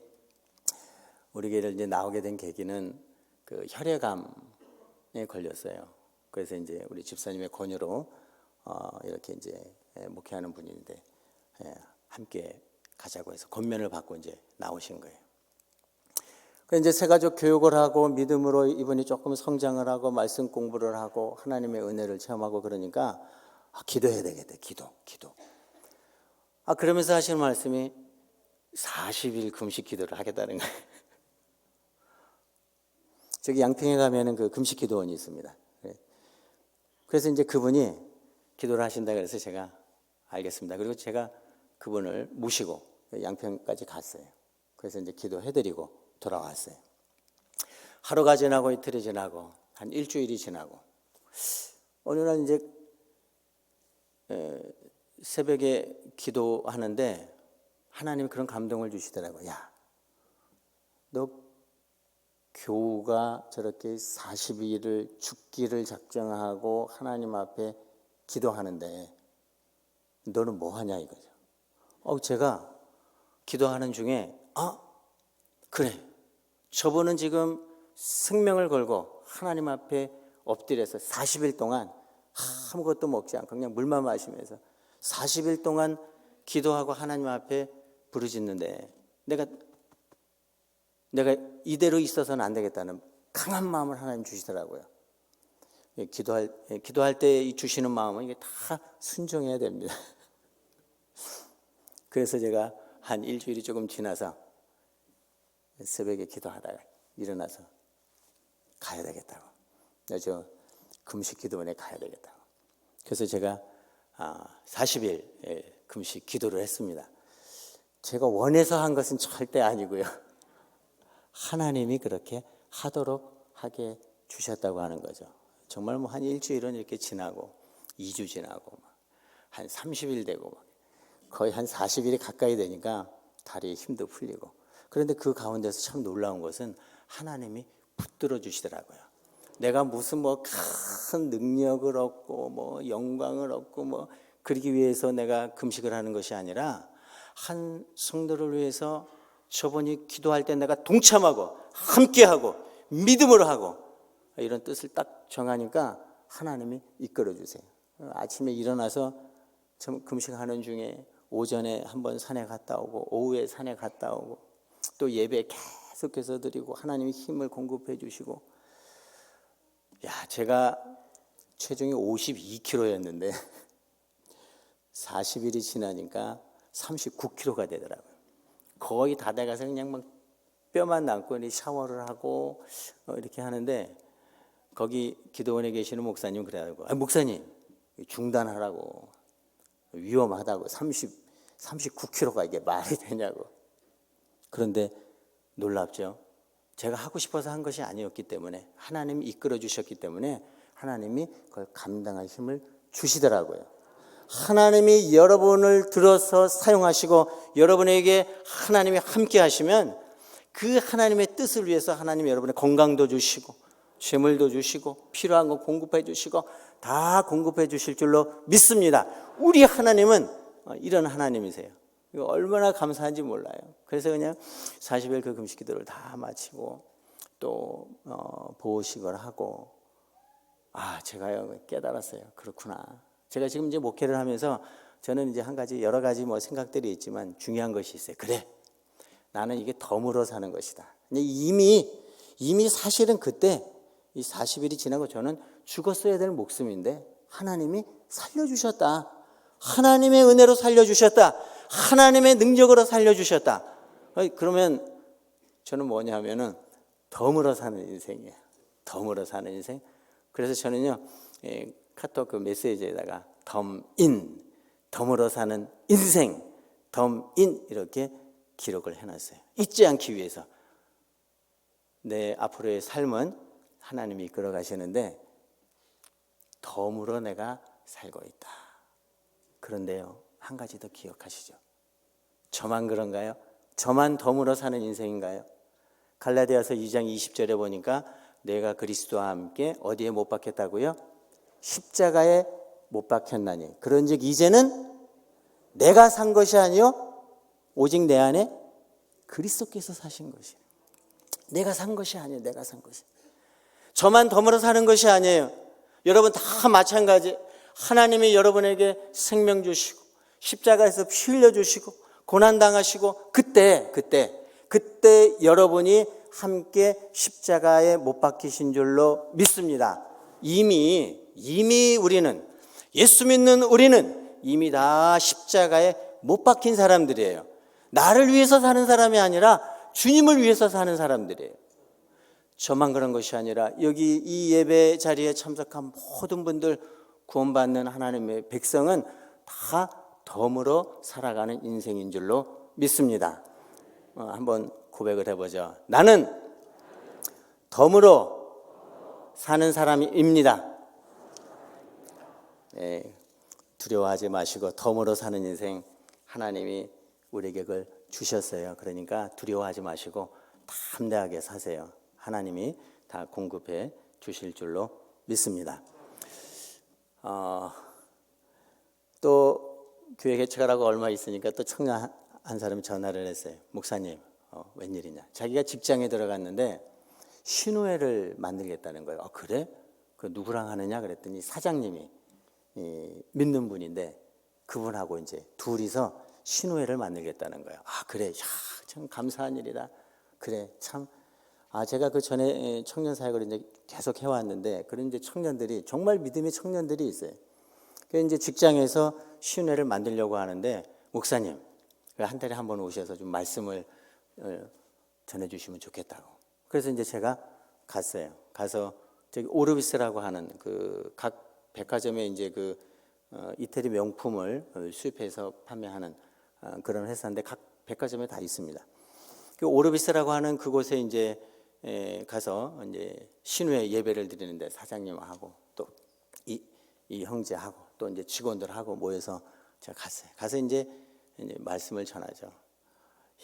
우리 교회를 이제 나오게 된 계기는 그 혈액암에 걸렸어요. 그래서 이제 우리 집사님의 권유로 이렇게 이제 목회하는 분인데 함께 가자고 해서 권면을 받고 이제 나오신 거예요. 이제 새가족 교육을 하고 믿음으로 이분이 조금 성장을 하고 말씀 공부를 하고 하나님의 은혜를 체험하고 그러니까 기도해야 되겠다. 기도. 그러면서 하시는 말씀이 40일 금식 기도를 하겠다는 거예요. 저기 양평에 가면은 그 금식 기도원이 있습니다. 그래서 이제 그분이 기도를 하신다 그래서 제가 알겠습니다. 그리고 제가 그분을 모시고 양평까지 갔어요. 그래서 이제 기도해드리고 돌아왔어요. 하루가 지나고 이틀이 지나고 한 일주일이 지나고 어느 날 이제 새벽에 기도하는데 하나님이 그런 감동을 주시더라고요. 야, 너 교우가 저렇게 40일을 죽기를 작정하고 하나님 앞에 기도하는데 너는 뭐 하냐 이거죠. 제가 기도하는 중에 그래, 저분은 지금 생명을 걸고 하나님 앞에 엎드려서 40일 동안 아무것도 먹지 않고 그냥 물만 마시면서 40일 동안 기도하고 하나님 앞에 부르짖는데 내가 이대로 있어서는 안 되겠다는 강한 마음을 하나님 주시더라고요. 기도할 때 주시는 마음은 이게 다 순종해야 됩니다. 그래서 제가 한 일주일이 조금 지나서 새벽에 기도하다가 일어나서 가야 되겠다고. 저 금식 기도원에 가야 되겠다고. 그래서 제가 40일 금식 기도를 했습니다. 제가 원해서 한 것은 절대 아니고요. 하나님이 그렇게 하도록 하게 주셨다고 하는 거죠. 정말 뭐 한 일주일은 이렇게 지나고 2주 지나고 한 30일 되고 거의 한 40일이 가까이 되니까 다리에 힘도 풀리고 그런데 그 가운데서 참 놀라운 것은 하나님이 붙들어 주시더라고요. 내가 무슨 뭐 큰 능력을 얻고 뭐 영광을 얻고 뭐 그러기 위해서 내가 금식을 하는 것이 아니라 한 성도를 위해서 저분이 기도할 때 내가 동참하고 함께하고 믿음으로 하고 이런 뜻을 딱 정하니까 하나님이 이끌어 주세요. 아침에 일어나서 금식하는 중에 오전에 한번 산에 갔다 오고 오후에 산에 갔다 오고 또 예배 계속해서 드리고 하나님이 힘을 공급해 주시고 제가 체중이 52kg였는데 40일이 지나니까 39kg가 되더라고요. 거의 다 돼가서 그냥 막 뼈만 남고 샤워를 하고 이렇게 하는데 거기 기도원에 계시는 목사님 그래가지고 목사님 중단하라고 위험하다고 39kg가 이게 말이 되냐고. 그런데 놀랍죠. 제가 하고 싶어서 한 것이 아니었기 때문에 하나님이 이끌어 주셨기 때문에 하나님이 그걸 감당할 힘을 주시더라고요. 하나님이 여러분을 들어서 사용하시고 여러분에게 하나님이 함께 하시면 그 하나님의 뜻을 위해서 하나님이 여러분의 건강도 주시고 재물도 주시고 필요한 거 공급해 주시고 다 공급해 주실 줄로 믿습니다. 우리 하나님은 이런 하나님이세요. 이거 얼마나 감사한지 몰라요. 그래서 그냥 40일 그 금식 기도를 다 마치고 또 보호식을 하고 제가 깨달았어요. 그렇구나. 제가 지금 이제 목회를 하면서 저는 이제 한 가지 여러 가지 뭐 생각들이 있지만 중요한 것이 있어요. 그래, 나는 이게 덤으로 사는 것이다. 이미 사실은 그때 이 40일이 지나고 저는 죽었어야 될 목숨인데 하나님이 살려주셨다. 하나님의 은혜로 살려주셨다. 하나님의 능력으로 살려주셨다. 그러면 저는 뭐냐면은 덤으로 사는 인생이에요. 덤으로 사는 인생. 그래서 저는요 카톡 그 메시지에다가 덤으로 사는 인생, 덤인 이렇게 기록을 해놨어요. 잊지 않기 위해서. 내 앞으로의 삶은 하나님이 이끌어 가시는데 덤으로 내가 살고 있다. 그런데요, 한 가지 더 기억하시죠. 저만 그런가요? 저만 덤으로 사는 인생인가요? 갈라디아서 2장 20절에 보니까 내가 그리스도와 함께 어디에 못 박혔다고요? 십자가에 못 박혔나니 그런즉 이제는 내가 산 것이 아니요 오직 내 안에 그리스도께서 사신 것이에요. 내가 산 것이 아니에요. 내가 산 것이. 저만 덤으로 사는 것이 아니에요. 여러분 다 마찬가지. 하나님이 여러분에게 생명 주시고 십자가에서 피 흘려 주시고 고난 당하시고 그때 여러분이 함께 십자가에 못 박히신 줄로 믿습니다. 이미 우리는 예수 믿는 우리는 이미 다 십자가에 못 박힌 사람들이에요. 나를 위해서 사는 사람이 아니라 주님을 위해서 사는 사람들이에요. 저만 그런 것이 아니라 여기 이 예배 자리에 참석한 모든 분들 구원받는 하나님의 백성은 다 덤으로 살아가는 인생인 줄로 믿습니다. 한번 고백을 해보죠. 나는 덤으로 사는 사람입니다. 네, 두려워하지 마시고 덤으로 사는 인생 하나님이 우리에게 그걸 주셨어요. 그러니까 두려워하지 마시고 담대하게 사세요. 하나님이 다 공급해 주실 줄로 믿습니다. 또 교회 개척하라고 얼마 있으니까 또 청년 한 사람이 전화를 했어요. 목사님, 웬일이냐. 자기가 직장에 들어갔는데 신우회를 만들겠다는 거예요. 그래? 그 누구랑 하느냐 그랬더니 사장님이 믿는 분인데 그분하고 이제 둘이서 신우회를 만들겠다는 거예요. 그래, 야, 참 감사한 일이다. 그래, 참. 제가 그 전에 청년 사역을 이제 계속 해왔는데 그런 이제 청년들이 정말 믿음의 청년들이 있어요. 그래서 이제 직장에서 신우회를 만들려고 하는데 목사님, 한 달에 한 번 오셔서 좀 말씀을 전해주시면 좋겠다고. 그래서 이제 제가 갔어요. 가서 저기 오르비스라고 하는 그 각 백화점에 이제 그 이태리 명품을 수입해서 판매하는 그런 회사인데 각 백화점에 다 있습니다. 그 오르비스라고 하는 그곳에 이제 가서 이제 신우회 예배를 드리는데 사장님하고 또 이 형제하고 또 이제 직원들하고 모여서 제가 갔어요. 가서 이제 말씀을 전하죠.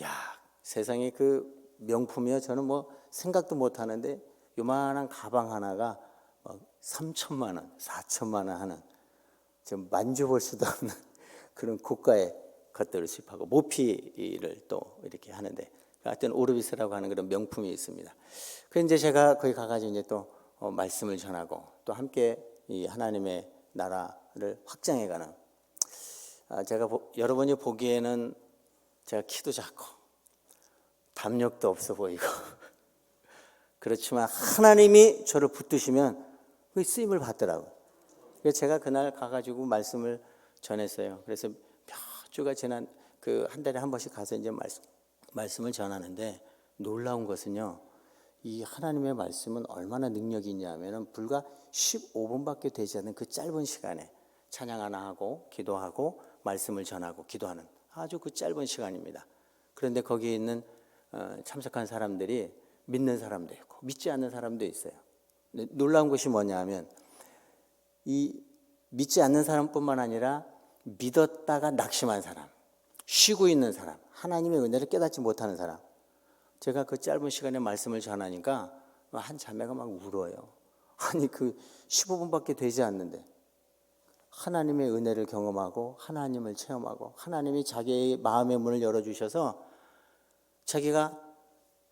야, 세상에 그 명품이요. 저는 뭐 생각도 못 하는데 요만한 가방 하나가 3천만 원, 4천만 원 하는 좀 만져볼 수도 없는 그런 고가의 것들을 수입하고 모피를 또 이렇게 하는데 하여튼 오르비스라고 하는 그런 명품이 있습니다. 그래서 이제 제가 거기 가가지고 이제 또 말씀을 전하고 또 함께 이 하나님의 나라를 확장해가는 제가 여러분이 보기에는 제가 키도 작고 담력도 없어 보이고 그렇지만 하나님이 저를 붙드시면 그 쓰임을 받더라고요. 그래서 제가 그날 가가지고 말씀을 전했어요. 그래서 몇 주가 지난 그 한 달에 한 번씩 가서 이제 말씀을 전하는데 놀라운 것은요. 이 하나님의 말씀은 얼마나 능력이 있냐면은 불과 15분밖에 되지 않는 그 짧은 시간에 찬양 하나 하고 기도하고 말씀을 전하고 기도하는 아주 그 짧은 시간입니다. 그런데 거기에 있는 참석한 사람들이 믿는 사람도 있고 믿지 않는 사람도 있어요. 놀라운 것이 뭐냐면 이 믿지 않는 사람뿐만 아니라 믿었다가 낙심한 사람, 쉬고 있는 사람, 하나님의 은혜를 깨닫지 못하는 사람. 제가 그 짧은 시간에 말씀을 전하니까 한 자매가 막 울어요. 아니 그 15분밖에 되지 않는데 하나님의 은혜를 경험하고 하나님을 체험하고 하나님이 자기의 마음의 문을 열어주셔서 자기가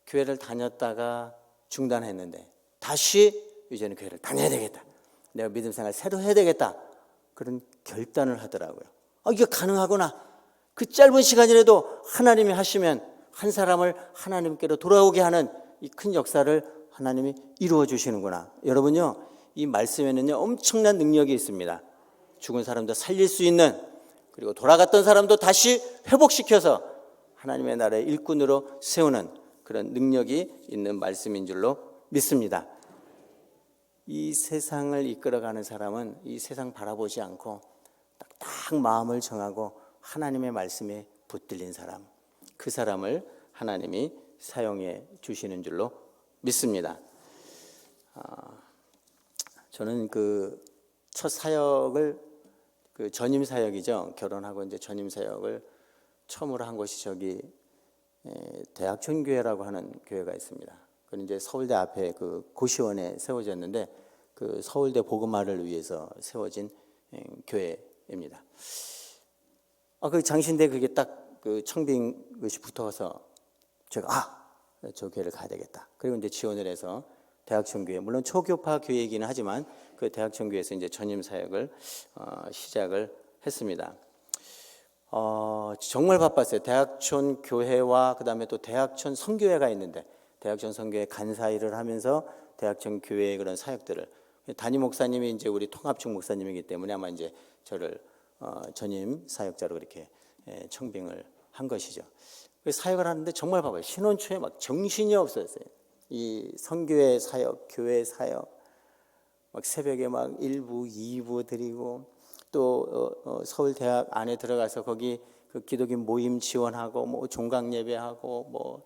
교회를 다녔다가 중단했는데 다시 이제는 교회를 다녀야 되겠다. 내가 믿음 생활 새로 해야 되겠다. 그런 결단을 하더라고요. 이게 가능하구나. 그 짧은 시간이라도 하나님이 하시면 한 사람을 하나님께로 돌아오게 하는 이 큰 역사를 하나님이 이루어 주시는구나. 여러분요, 이 말씀에는요 엄청난 능력이 있습니다. 죽은 사람도 살릴 수 있는, 그리고 돌아갔던 사람도 다시 회복시켜서 하나님의 나라의 일꾼으로 세우는 그런 능력이 있는 말씀인 줄로 믿습니다. 이 세상을 이끌어가는 사람은 이 세상 바라보지 않고 딱 마음을 정하고 하나님의 말씀에 붙들린 사람, 그 사람을 하나님이 사용해 주시는 줄로 믿습니다. 저는 그 첫 사역을 그 전임 사역이죠. 결혼하고 이제 전임 사역을 처음으로 한 곳이 저기 대학촌 교회라고 하는 교회가 있습니다. 그건 이제 서울대 앞에 그 고시원에 세워졌는데 그 서울대 복음화를 위해서 세워진 교회입니다. 그 장신대 그게 딱 그 청빙 것이 붙어서 제가 저 교회를 가야 되겠다. 그리고 이제 지원을 해서 대학촌 교회, 물론 초교파 교회이기는 하지만 그 대학촌 교회에서 이제 전임 사역을 시작을 했습니다. 정말 바빴어요. 대학촌 교회와 그다음에 또 대학촌 선교회가 있는데 대학촌 선교회 간사 일을 하면서 대학촌 교회의 그런 사역들을 담임 목사님이 이제 우리 통합측 목사님이기 때문에 아마 이제 저를 전임 사역자로 그렇게 청빙을 한 것이죠. 사역을 하는데 정말 바빠요. 신혼 초에 막 정신이 없었어요. 이 선교회 사역, 교회 사역, 막 새벽에 막 1부, 2부 드리고 또 서울대학 안에 들어가서 거기 그 기독인 모임 지원하고 뭐 종강 예배하고 뭐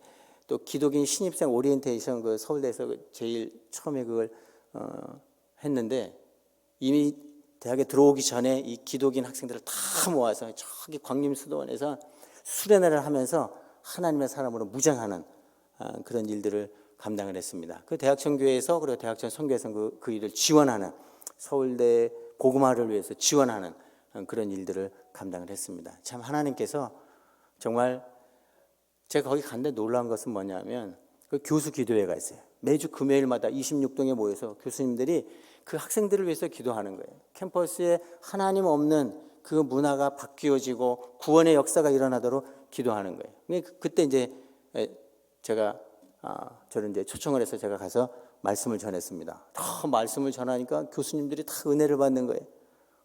또 기독인 신입생 오리엔테이션 그 서울대에서 제일 처음에 그걸 했는데 이미 대학에 들어오기 전에 이 기독인 학생들을 다 모아서 저기 광림수도원에서 수련회를 하면서 하나님의 사람으로 무장하는 그런 일들을 감당을 했습니다. 그 대학촌 교회에서 그리고 대학촌 선교에서 그 일을 지원하는 서울대 복음화를 위해서 지원하는 그런 일들을 감당을 했습니다. 참 하나님께서 정말 제가 거기 갔는데 놀라운 것은 뭐냐면 그 교수 기도회가 있어요. 매주 금요일마다 26동에 모여서 교수님들이 그 학생들을 위해서 기도하는 거예요. 캠퍼스에 하나님 없는 그 문화가 바뀌어지고 구원의 역사가 일어나도록 기도하는 거예요. 그때 이제 제가 저를 이제 초청을 해서 제가 가서 말씀을 전했습니다. 말씀을 전하니까 교수님들이 다 은혜를 받는 거예요.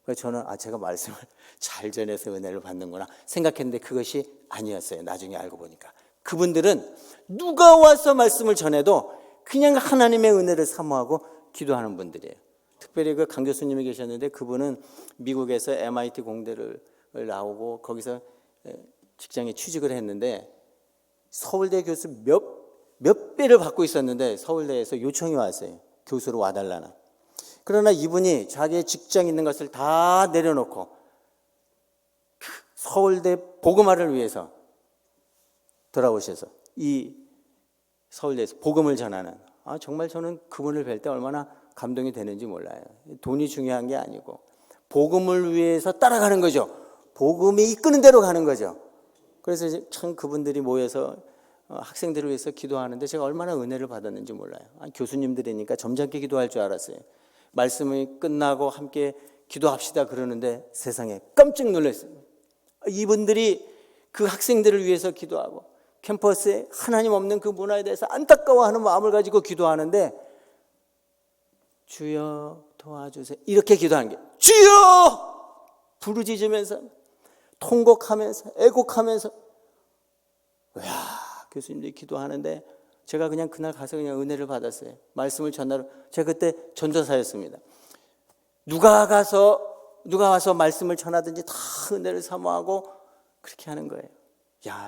그래서 저는 제가 말씀을 잘 전해서 은혜를 받는구나 생각했는데 그것이 아니었어요. 나중에 알고 보니까 그분들은 누가 와서 말씀을 전해도 그냥 하나님의 은혜를 사모하고 기도하는 분들이에요. 특별히 그 강 교수님이 계셨는데 그분은 미국에서 MIT 공대를 나오고 거기서 직장에 취직을 했는데 서울대 교수 몇 배를 받고 있었는데 서울대에서 요청이 왔어요. 교수로 와달라는. 그러나 이분이 자기의 직장 있는 것을 다 내려놓고 서울대 복음화를 위해서 돌아오셔서 이 서울대에서 복음을 전하는 정말 저는 그분을 뵐 때 얼마나 감동이 되는지 몰라요. 돈이 중요한 게 아니고 복음을 위해서 따라가는 거죠. 복음이 이끄는 대로 가는 거죠. 그래서 참 그분들이 모여서 학생들을 위해서 기도하는데 제가 얼마나 은혜를 받았는지 몰라요. 교수님들이니까 점잖게 기도할 줄 알았어요. 말씀이 끝나고 함께 기도합시다 그러는데 세상에 깜짝 놀랐어요. 이분들이 그 학생들을 위해서 기도하고 캠퍼스에 하나님 없는 그 문화에 대해서 안타까워하는 마음을 가지고 기도하는데 주여 도와주세요 이렇게 기도하는 게 주여 부르짖으면서 통곡하면서 애곡하면서 교수님들이 기도하는데 제가 그냥 그날 가서 그냥 은혜를 받았어요. 말씀을 전하러 제가 그때 전도사였습니다. 누가 와서 말씀을 전하든지 다 은혜를 사모하고 그렇게 하는 거예요.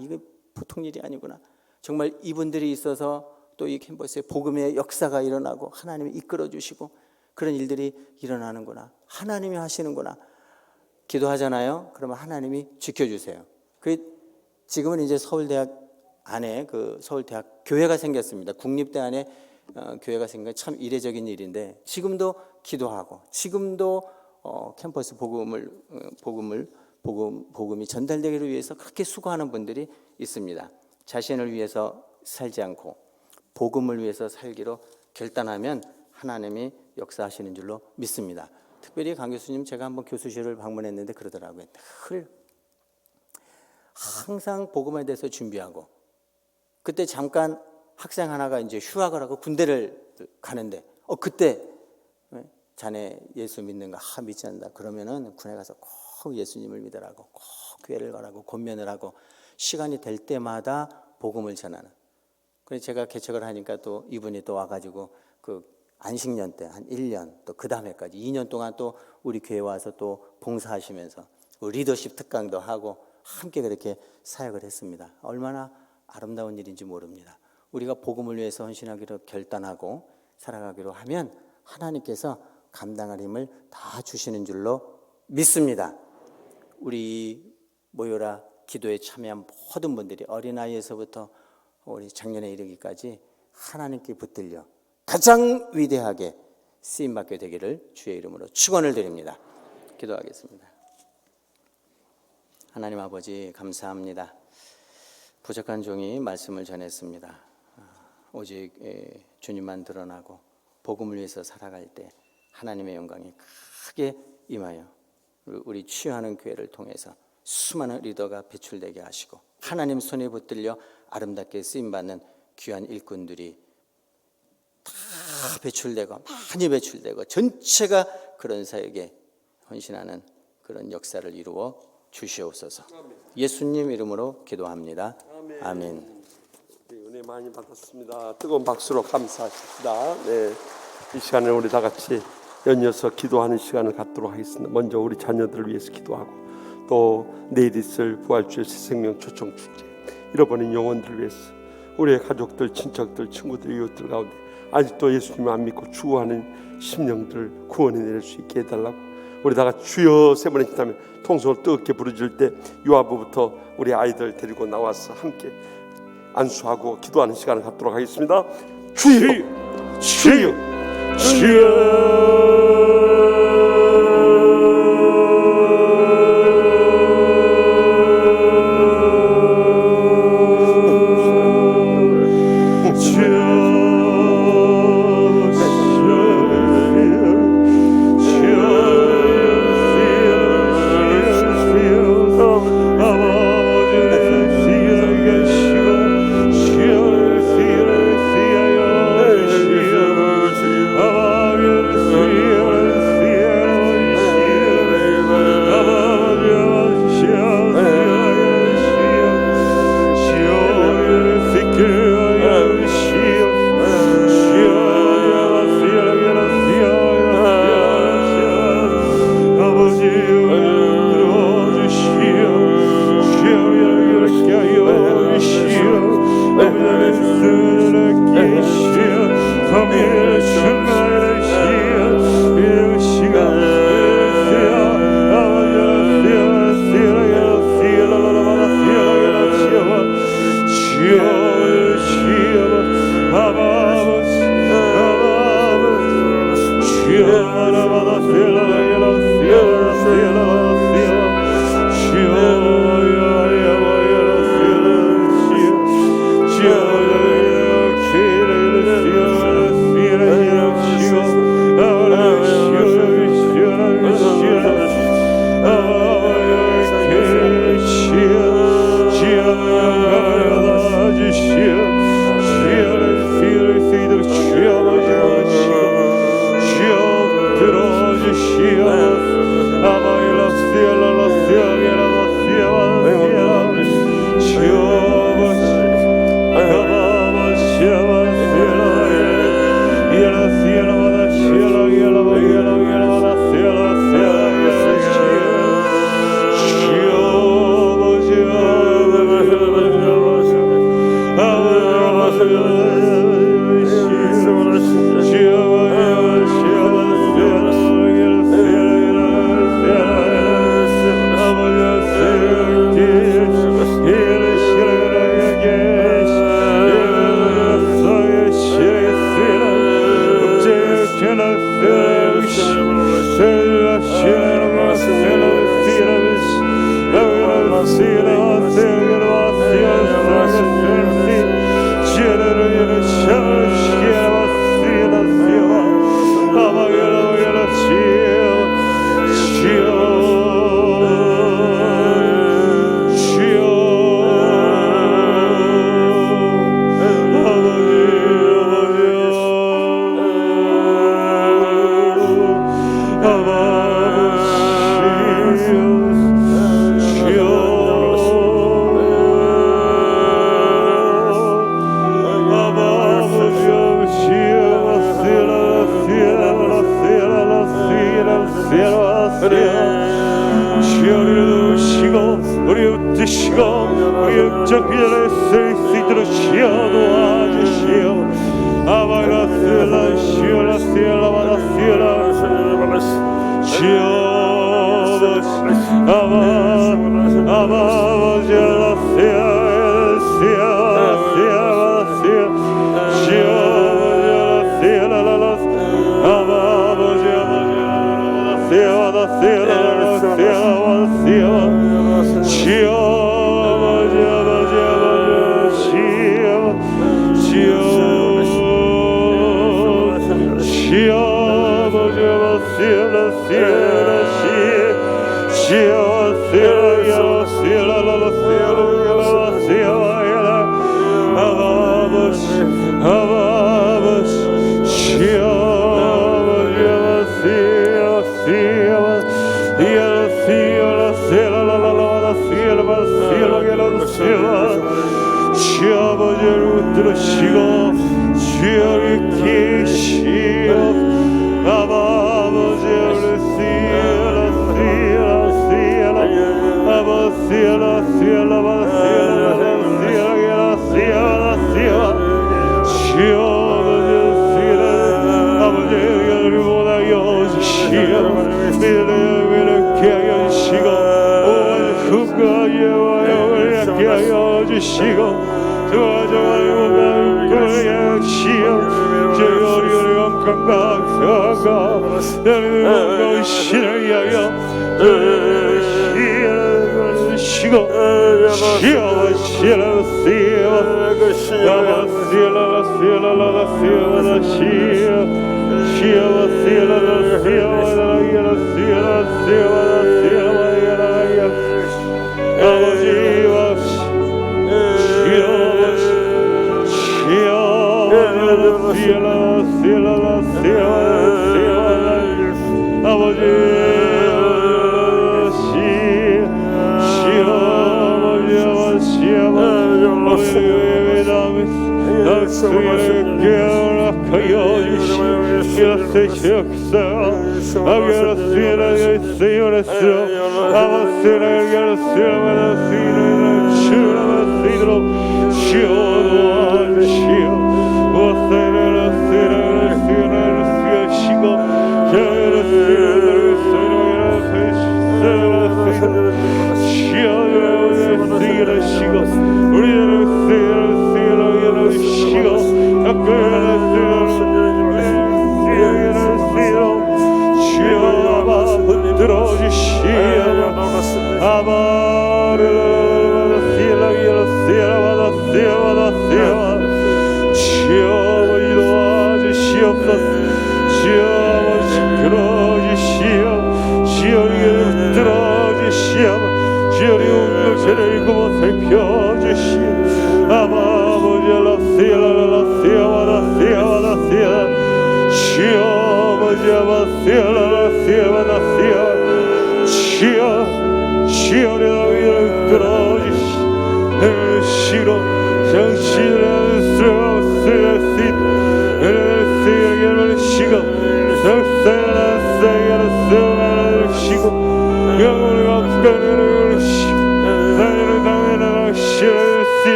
이거 보통 일이 아니구나. 정말 이분들이 있어서 또 이 캠퍼스에 복음의 역사가 일어나고 하나님이 이끌어 주시고 그런 일들이 일어나는구나. 하나님이 하시는구나. 기도하잖아요. 그러면 하나님이 지켜주세요. 지금은 이제 서울대학 안에 그 서울대학 교회가 생겼습니다. 국립대 안에 교회가 생긴 건 참 이례적인 일인데 지금도 기도하고 지금도 캠퍼스 복음이 전달되기를 위해서 그렇게 수고하는 분들이 있습니다. 자신을 위해서 살지 않고 복음을 위해서 살기로 결단하면 하나님이 역사하시는 줄로 믿습니다. 특별히 강 교수님 제가 한번 교수실을 방문했는데 그러더라고요. 늘 항상 복음에 대해서 준비하고 그때 잠깐 학생 하나가 이제 휴학을 하고 군대를 가는데 그때 자네 예수 믿는가? 믿지 않는다. 그러면은 군에 가서 꼭 예수님을 믿으라고 꼭 교회를 가라고 권면을 하고 시간이 될 때마다 복음을 전하는. 그래서 제가 개척을 하니까 또 이분이 또 와가지고 그 안식년 때 한 1년 또 그 다음에까지 2년 동안 또 우리 교회 와서 또 봉사하시면서 리더십 특강도 하고 함께 그렇게 사역을 했습니다. 얼마나 아름다운 일인지 모릅니다. 우리가 복음을 위해서 헌신하기로 결단하고 살아가기로 하면 하나님께서 감당할 힘을 다 주시는 줄로 믿습니다. 우리 모여라 기도에 참여한 모든 분들이 어린아이에서부터 우리 작년에 이르기까지 하나님께 붙들려 가장 위대하게 쓰임받게 되기를 주의 이름으로 축원을 드립니다. 기도하겠습니다. 하나님 아버지 감사합니다. 부족한 종이 말씀을 전했습니다. 오직 주님만 드러나고 복음을 위해서 살아갈 때 하나님의 영광이 크게 임하여 우리 치유하는 교회를 통해서 수많은 리더가 배출되게 하시고 하나님 손에 붙들려 아름답게 쓰임받는 귀한 일꾼들이 다 배출되고 많이 배출되고 전체가 그런 사역에 헌신하는 그런 역사를 이루어 주시옵소서. 예수님 이름으로 기도합니다. 아멘. 은혜 많이 받았습니다. 뜨거운 박수로 감사하십시다. 네, 이 시간에 우리 다 같이 연이어서 기도하는 시간을 갖도록 하겠습니다. 먼저 우리 자녀들을 위해서 기도하고 또 내일 있을 부활주일 새생명 초청 축제 잃어버린 영혼들을 위해서 우리의 가족들, 친척들, 친구들, 이웃들 가운데 아직도 예수님을 안 믿고 죽어가는 심령들을 구원해 내릴 수 있게 해달라고 우리 다 같이 주여 세 번에 기도하면 통성을 뜨겁게 부르짖을 때 유아부부터 우리 아이들 데리고 나와서 함께 안수하고 기도하는 시간을 갖도록 하겠습니다. 주여 주여 주여 주여 아버지를 들으시고 주여 계시오 아버지를 아버지를 원하여 주시오 믿음을 깨어 주시고 온 흠과 예와여 깨 하여 주시고 나는 신을 위하여 시고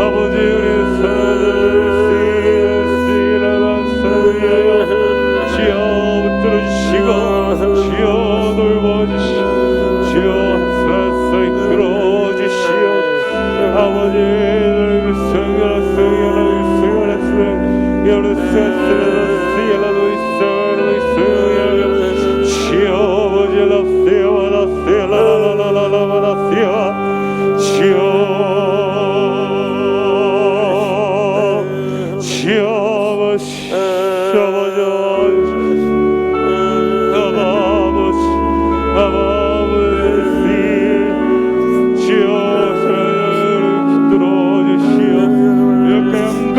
아버지 우리 사랑을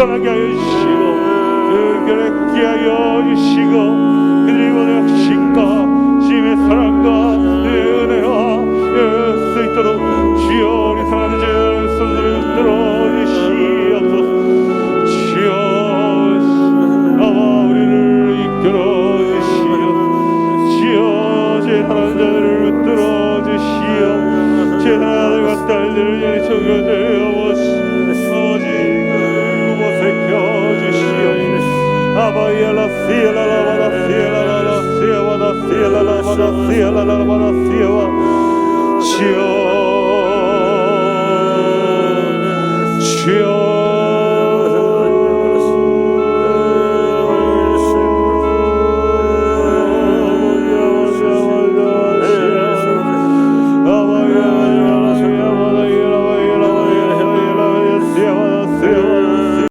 강건하게 하여 주시고 은결하게 하여 주시고 그들의 확신과 주님의 사랑과 주의 은혜와 수 있도록 주여 우리 사랑하는 죄를 손으로 들어주시옵소서. 주여 아마 우리를 이끌어 주시옵소서. 주여 죄 사랑하는 자들을 붙들어 주시옵. 죄 사랑하는 아들과 딸들을 정결되어 아바이라 시엘라라바라 시엘라라라 시엘라라 시엘라라바라 시엘라라바라 시엘라 주여